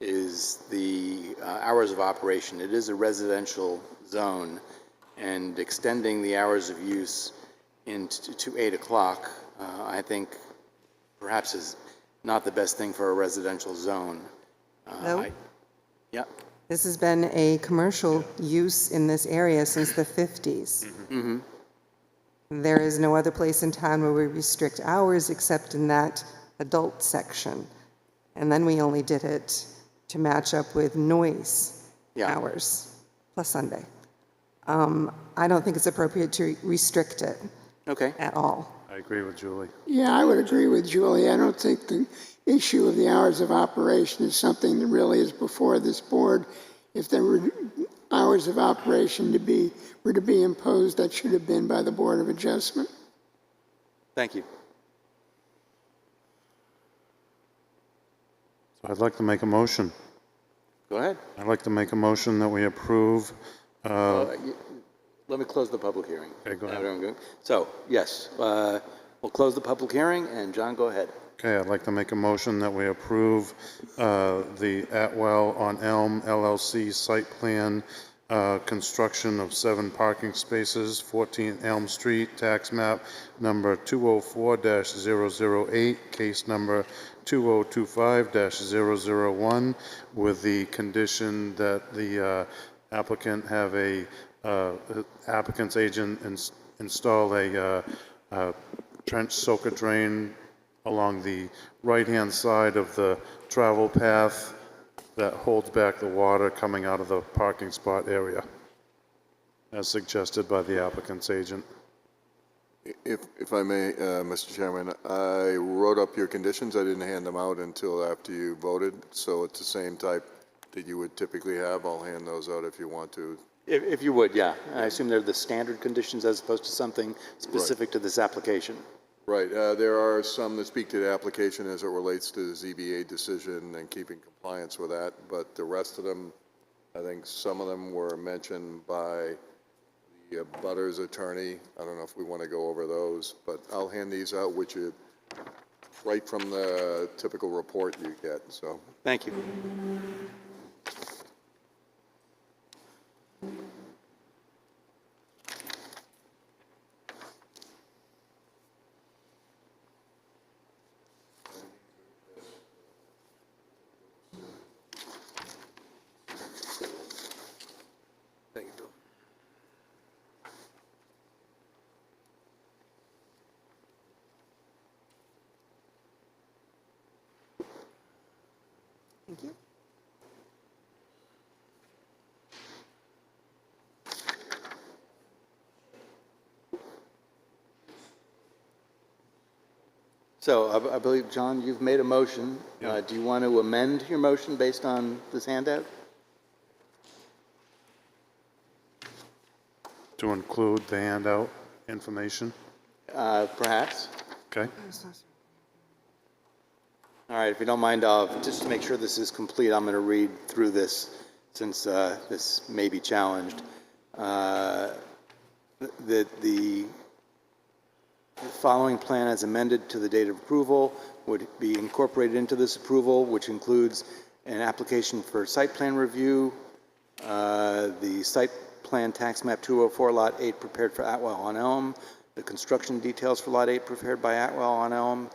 is the hours of operation. It is a residential zone, and extending the hours of use to 8 o'clock, I think perhaps is not the best thing for a residential zone. No. Yeah. This has been a commercial use in this area since the 50s. Mm-hmm. There is no other place in town where we restrict hours except in that adult section. And then we only did it to match up with noise hours, plus Sunday. I don't think it's appropriate to restrict it at all. I agree with Julie. Yeah, I would agree with Julie. I don't think the issue of the hours of operation is something that really is before this board. If there were hours of operation were to be imposed, that should have been by the Board of Adjustment. Thank you. So I'd like to make a motion. Go ahead. I'd like to make a motion that we approve. Let me close the public hearing. Okay, go ahead. So, yes, we'll close the public hearing, and John, go ahead. Okay, I'd like to make a motion that we approve the Atwell on Elm LLC site plan construction of 7 parking spaces, 14 Elm Street, tax map number 204-008, case number 2025-001, with the condition that the applicant have a applicant's agent install a trench soaker drain along the right-hand side of the travel path that holds back the water coming out of the parking spot area, as suggested by the applicant's agent. If I may, Mr. Chairman, I wrote up your conditions. I didn't hand them out until after you voted, so it's the same type that you would typically have. I'll hand those out if you want to. If you would, yeah. I assume they're the standard conditions as opposed to something specific to this application. Right. There are some that speak to the application as it relates to the ZBA decision and keeping compliance with that, but the rest of them, I think some of them were mentioned by the butters attorney. I don't know if we want to go over those, but I'll hand these out, which is right from the typical report you get. So Thank you. Thank you, Bill. Thank you. So I believe, John, you've made a motion. Do you want to amend your motion based on this handout? To include the handout information? Perhaps. Okay. All right, if you don't mind, just to make sure this is complete, I'm going to read through this since this may be challenged. The following plan as amended to the date of approval would be incorporated into this approval, which includes an application for site plan review, the site plan tax map 204 Lot 8 prepared for Atwell on Elm, the construction details for Lot 8 prepared by Atwell on Elm.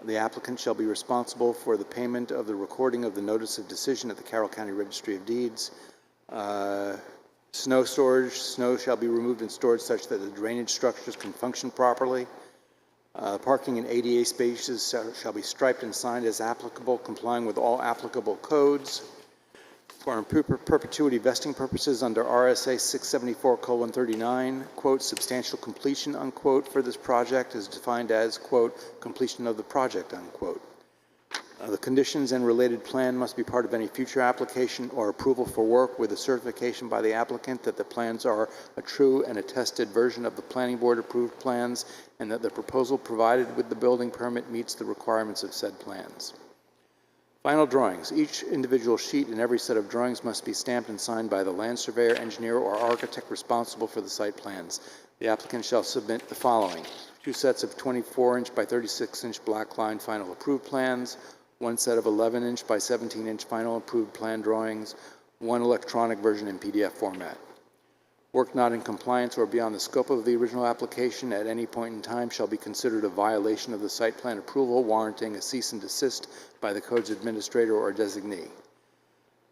The applicant shall be responsible for the payment of the recording of the notice of decision at the Carroll County Registry of Deeds. Snow storage, snow shall be removed and stored such that the drainage structures can function properly. Parking and ADA spaces shall be striped and signed as applicable, complying with all applicable codes. For perpetuity vesting purposes under RSA 674:39, quote, substantial completion, unquote, for this project is defined as, quote, completion of the project, unquote. The conditions and related plan must be part of any future application or approval for work with a certification by the applicant that the plans are a true and attested version of the planning board approved plans and that the proposal provided with the building permit meets the requirements of said plans. Final drawings. Each individual sheet in every set of drawings must be stamped and signed by the land surveyor, engineer, or architect responsible for the site plans. The applicant shall submit the following: 2 sets of 24-inch by 36-inch black line final approved plans, 1 set of 11-inch by 17-inch final approved plan drawings, 1 electronic version in PDF format. Work not in compliance or beyond the scope of the original application at any point in time shall be considered a violation of the site plan approval, warranting a cease and desist by the code's administrator or designee.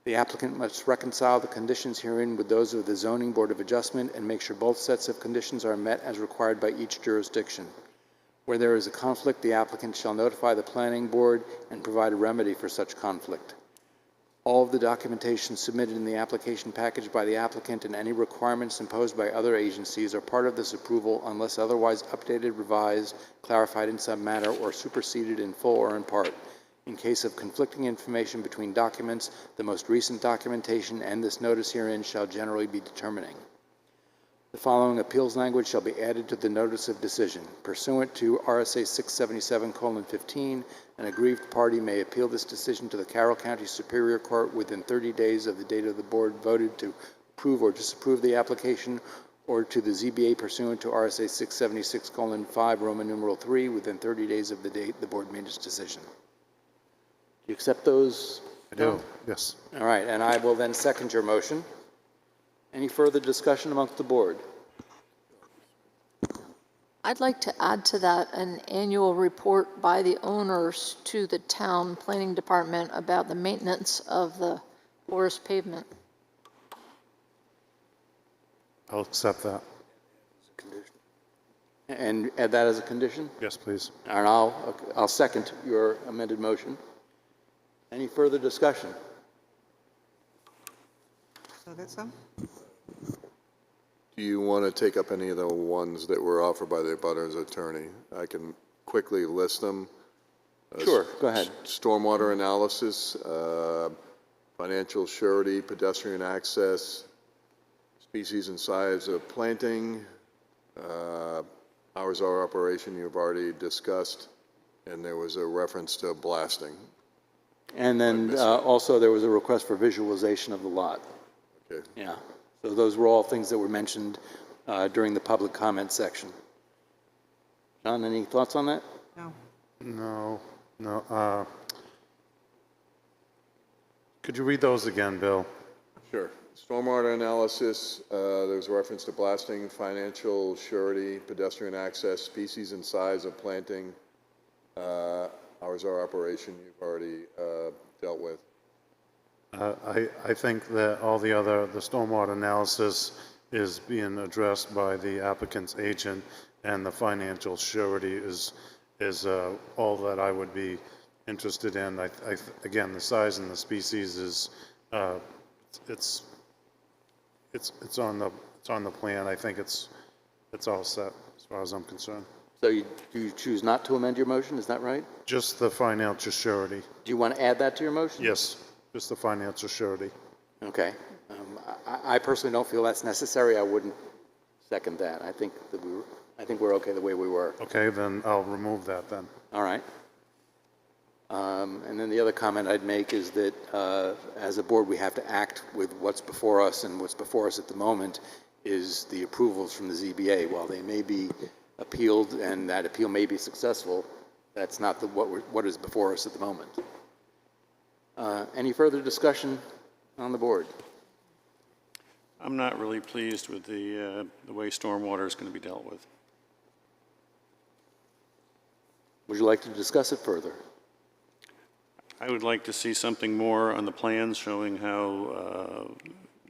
The applicant must reconcile the conditions herein with those of the Zoning Board of Adjustment and make sure both sets of conditions are met as required by each jurisdiction. Where there is a conflict, the applicant shall notify the planning board and provide a remedy for such conflict. All of the documentation submitted in the application package by the applicant and any requirements imposed by other agencies are part of this approval unless otherwise updated, revised, clarified in some matter, or superseded in full or in part. In case of conflicting information between documents, the most recent documentation and this notice herein shall generally be determining. The following appeals language shall be added to the notice of decision. Pursuant to RSA 677:15, an aggrieved party may appeal this decision to the Carroll County Superior Court within 30 days of the date of the board voted to approve or disapprove the application, or to the ZBA pursuant to RSA 676:5, Roman numeral 3, within 30 days of the date the board made its decision. Do you accept those? I do, yes. All right, and I will then second your motion. Any further discussion amongst the board? I'd like to add to that an annual report by the owners to the town planning department about the maintenance of the porous pavement. I'll accept that. And add that as a condition? Yes, please. And I'll second your amended motion. Any further discussion? So that's some? Do you want to take up any of the ones that were offered by the abutters attorney? I can quickly list them. Sure, go ahead. Stormwater analysis, financial surety, pedestrian access, species and size of planting, hours of operation you've already discussed, and there was a reference to blasting. And then also there was a request for visualization of the lot. Okay. Yeah, so those were all things that were mentioned during the public comment section. John, any thoughts on that? No. No. Could you read those again, Bill? Sure. Stormwater analysis, there's a reference to blasting, financial surety, pedestrian access, species and size of planting, hours of operation you've already dealt with. I think that all the stormwater analysis is being addressed by the applicant's agent, and the financial surety is all that I would be interested in. Again, the size and the species is, it's on the plan. I think it's all set as far as I'm concerned. So you choose not to amend your motion, is that right? Just the financial surety. Do you want to add that to your motion? Yes, just the financial surety. Okay. I personally don't feel that's necessary. I wouldn't second that. I think we're okay the way we were. Okay, then I'll remove that then. All right. And then the other comment I'd make is that as a board, we have to act with what's before us, and what's before us at the moment is the approvals from the ZBA. While they may be appealed and that appeal may be successful, that's not what is before us at the moment. Any further discussion on the board? I'm not really pleased with the way stormwater is going to be dealt with. Would you like to discuss it further? I would like to see something more on the plans showing how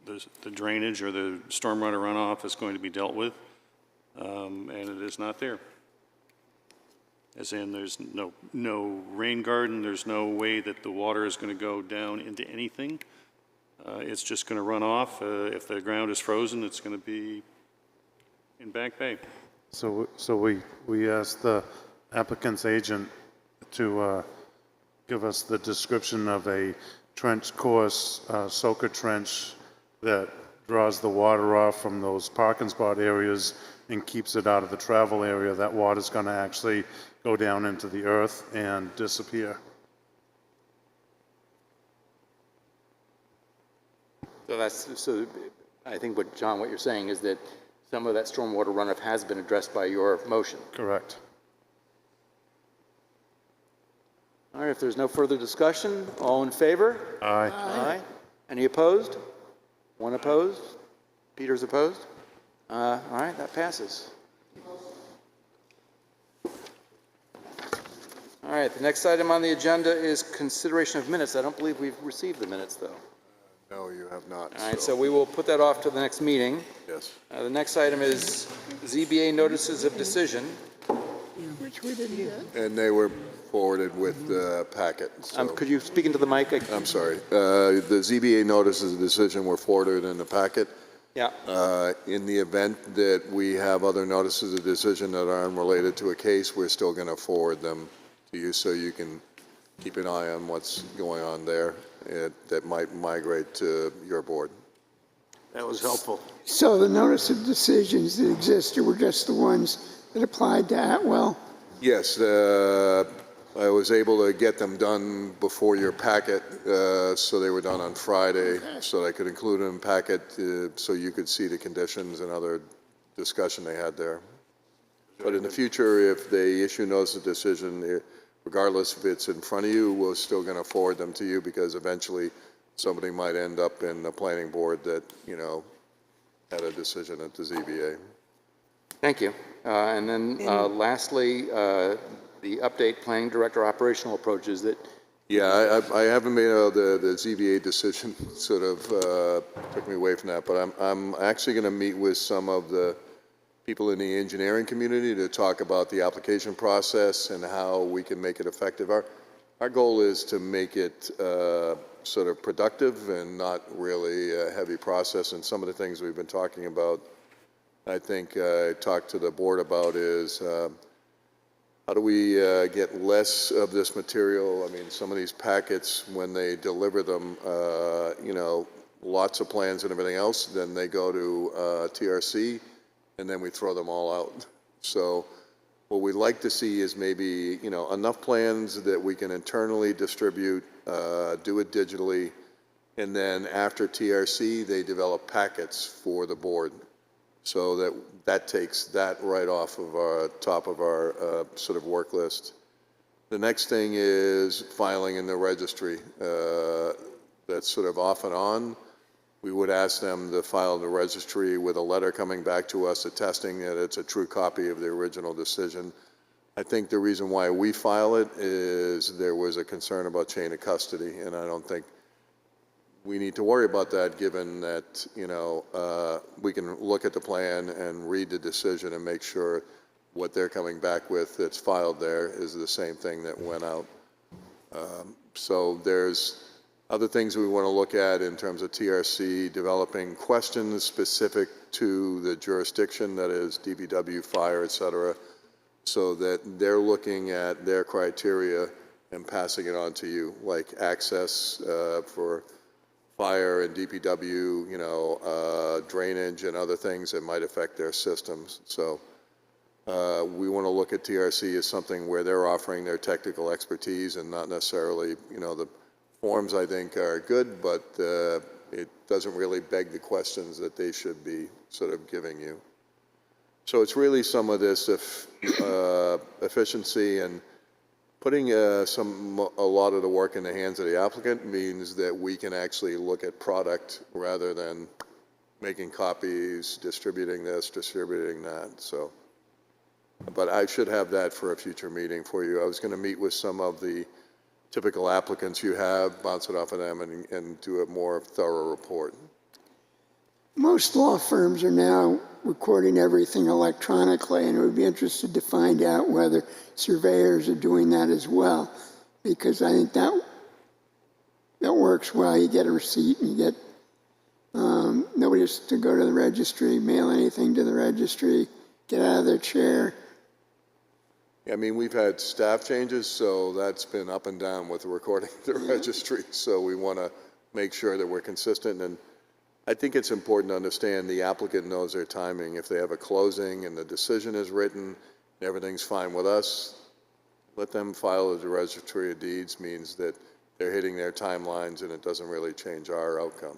the drainage or the stormwater runoff is going to be dealt with, and it is not there. As in, there's no rain garden, there's no way that the water is going to go down into anything. It's just going to run off. If the ground is frozen, it's going to be in Back Bay. So we asked the applicant's agent to give us the description of a trench course, soaker trench that draws the water off from those parking spot areas and keeps it out of the travel area. That water's going to actually go down into the earth and disappear. So I think what you're saying is that some of that stormwater runoff has been addressed by your motion. Correct. All right, if there's no further discussion, all in favor? Aye. Aye. Any opposed? One opposed? Peter's opposed? All right, that passes. All right, the next item on the agenda is consideration of minutes. I don't believe we've received the minutes, though. No, you have not. All right, so we will put that off to the next meeting. Yes. The next item is ZBA notices of decision. Which we didn't get. And they were forwarded with the packet. So. Could you speak into the mic? I'm sorry. The ZBA notices of decision were forwarded in the packet. Yeah. In the event that we have other notices of decision that are unrelated to a case, we're still going to forward them to you so you can keep an eye on what's going on there that might migrate to your board. That was helpful. So the notice of decisions that existed were just the ones that applied to Atwell? Yes, I was able to get them done before your packet, so they were done on Friday, so I could include them in packet so you could see the conditions and other discussion they had there. But in the future, if they issue notice of decision, regardless if it's in front of you, we're still going to forward them to you because eventually somebody might end up in the planning board that, had a decision at the ZBA. Thank you. And then lastly, the update planning director operational approaches that. Yeah, I haven't made the ZBA decision. Sort of took me away from that, but I'm actually going to meet with some of the people in the engineering community to talk about the application process and how we can make it effective. Our goal is to make it sort of productive and not really a heavy process. And some of the things we've been talking about, I think I talked to the board about is how do we get less of this material? I mean, some of these packets, when they deliver them, you know, lots of plans and everything else, then they go to TRC, and then we throw them all out. So what we'd like to see is maybe, you know, enough plans that we can internally distribute, do it digitally, and then after TRC, they develop packets for the board. So that takes that right off of our top of our sort of work list. The next thing is filing in the registry. That's sort of off and on. We would ask them to file in the registry with a letter coming back to us attesting that it's a true copy of the original decision. I think the reason why we file it is there was a concern about chain of custody, and I don't think we need to worry about that, given that, you know, we can look at the plan and read the decision and make sure what they're coming back with that's filed there is the same thing that went out. So there's other things we want to look at in terms of TRC, developing questions specific to the jurisdiction, that is DPW, fire, et cetera, so that they're looking at their criteria and passing it on to you, like access for fire and DPW, you know, drainage and other things that might affect their systems. So we want to look at TRC as something where they're offering their technical expertise and not necessarily, you know, the forms I think are good, but it doesn't really beg the questions that they should be sort of giving you. So it's really some of this efficiency, and putting a lot of the work in the hands of the applicant means that we can actually look at product rather than making copies, distributing this, distributing that. So, but I should have that for a future meeting for you. I was going to meet with some of the typical applicants you have, bounce it off of them, and do a more thorough report. Most law firms are now recording everything electronically, and I would be interested to find out whether surveyors are doing that as well, because I think that works well. You get a receipt and you get, nobody has to go to the registry, mail anything to the registry, get out of their chair. I mean, we've had staff changes, so that's been up and down with the recording of the registry. So we want to make sure that we're consistent. And I think it's important to understand the applicant knows their timing. If they have a closing and the decision is written, and everything's fine with us, let them file at the registry of deeds, means that they're hitting their timelines and it doesn't really change our outcome.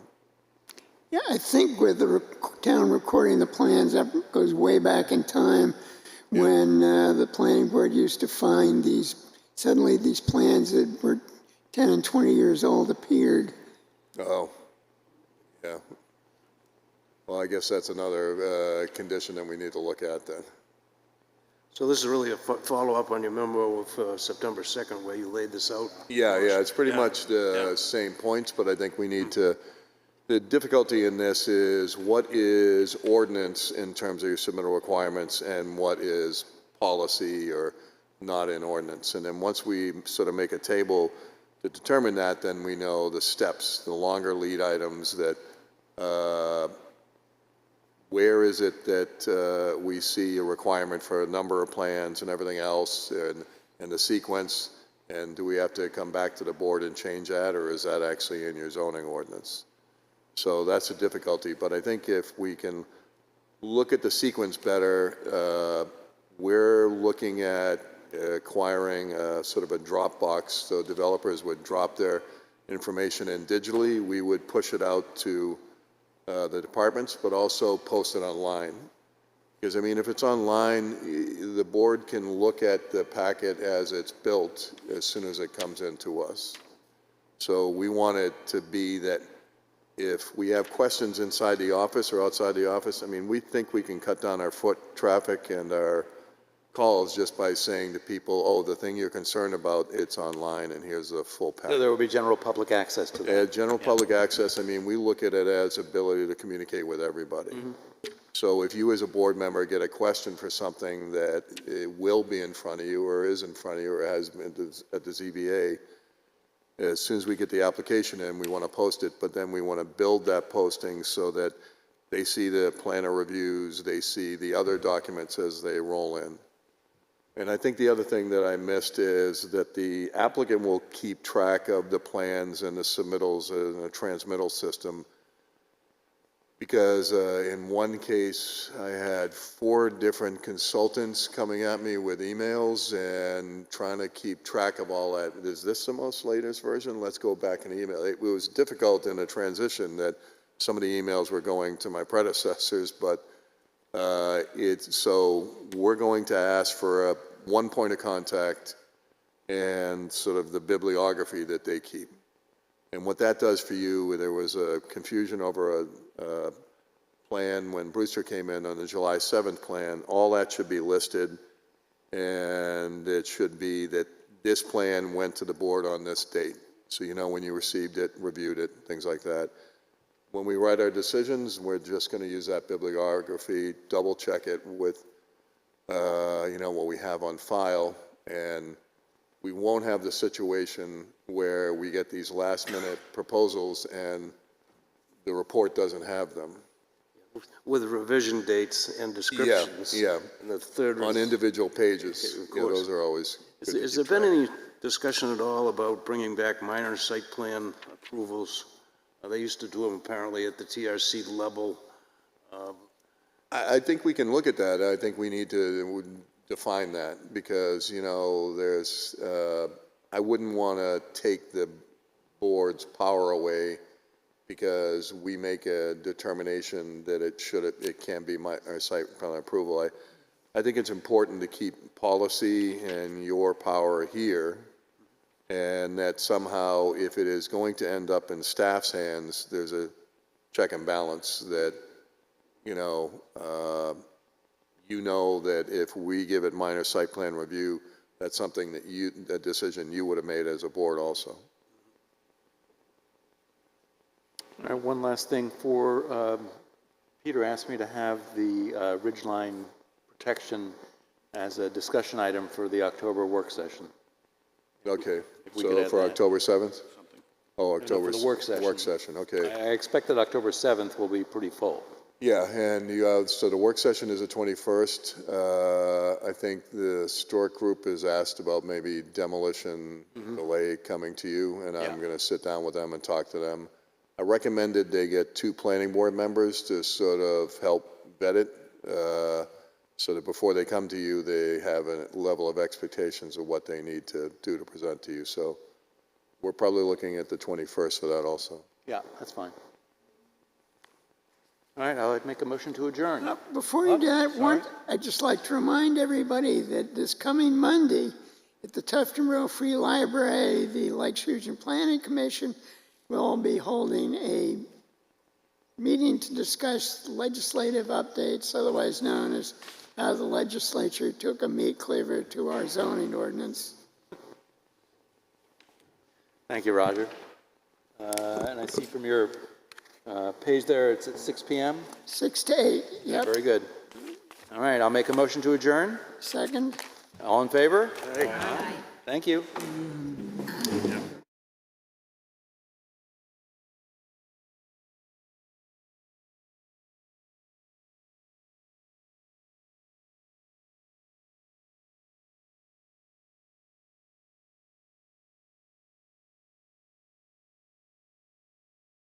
Yeah, I think with the town recording the plans, that goes way back in time. When the planning board used to find suddenly these plans that were 10 and 20 years old appeared. Oh, yeah. Well, I guess that's another condition that we need to look at then. So this is really a follow-up on your memo of September 2nd, where you laid this out? Yeah, it's pretty much the same points, but I think we need to, the difficulty in this is what is ordinance in terms of your submittal requirements and what is policy or not in ordinance. And then once we sort of make a table to determine that, then we know the steps, the longer lead items that, where is it that we see a requirement for a number of plans and everything else, and the sequence, and do we have to come back to the board and change that, or is that actually in your zoning ordinance? So that's a difficulty, but I think if we can look at the sequence better, we're looking at acquiring sort of a Dropbox, so developers would drop their information in digitally. We would push it out to the departments, but also post it online. Because, I mean, if it's online, the board can look at the packet as it's built as soon as it comes into us. So we want it to be that if we have questions inside the office or outside the office, I mean, we think we can cut down our foot traffic and our calls just by saying to people, oh, the thing you're concerned about, it's online, and here's a full So package. there will be general public access to that. General public access, I mean, we look at it as ability to communicate with everybody. So if you as a board member get a question for something that it will be in front of you or is in front of you or has been at the ZBA, as soon as we get the application in, we want to post it, but then we want to build that posting so that they see the planner reviews, they see the other documents as they roll in. And I think the other thing that I missed is that the applicant will keep track of the plans and the submittals in a transmittal system. Because in one case, I had 4 different consultants coming at me with emails and trying to keep track of all that. Is this the most latest version? Let's go back and email. It was difficult in a transition that some of the emails were going to my predecessors, but so we're going to ask for one point of contact and sort of the bibliography that they keep. And what that does for you, there was a confusion over a plan when Brewster came in on the July 7th plan. All that should be listed, and it should be that this plan went to the board on this date. So you know when you received it, reviewed it, things like that. When we write our decisions, we're just going to use that bibliography, double check it with what we have on file, and we won't have the situation where we get these last-minute proposals and the report doesn't have them. With revision dates and descriptions. Yeah. And the third On was, individual pages. Okay, of Yeah, course. those are always good to has keep there been track. any discussion at all about bringing back minor site plan approvals? They used to do them apparently at the TRC level. I think we can look at that. I think we need to define that because, there's, I wouldn't want to take the board's power away because we make a determination that it can be our site plan approval. I think it's important to keep policy and your power here, and that somehow if it is going to end up in staff's hands, there's a check and balance that, that if we give it minor site plan review, that's something that decision you would have made as a board also. All right, one last thing for, Peter asked me to have the ridgeline protection as a discussion item for the October work session. Okay, If we could so add for that. October 7th? Oh, October. For the work session. Work session, okay. I expect that October 7th will be pretty full. Yeah, and so the work session is the 21st. I think the historic group has asked about maybe demolition delay coming to you, and I'm going to sit down with them and talk to them. I recommended they get 2 planning board members to sort of help vet it, so that before they come to you, they have a level of expectations of what they need to do to present to you. So we're probably looking at the 21st for that also. Yeah, that's fine. All right, I'll make a motion to adjourn. Before you do that, I'd just like to remind everybody that this coming Monday at the Tufton Row Free Library, the Lakes Region Planning Commission will be holding a meeting to discuss legislative updates, otherwise known as how the legislature took a meat cleaver to our zoning ordinance. Thank you, Roger. And I see from your page there, it's at 6 p.m.? 6 to 8, yep. Very good. All right, I'll make a motion to adjourn. Second? All in favor? Aye. Thank you.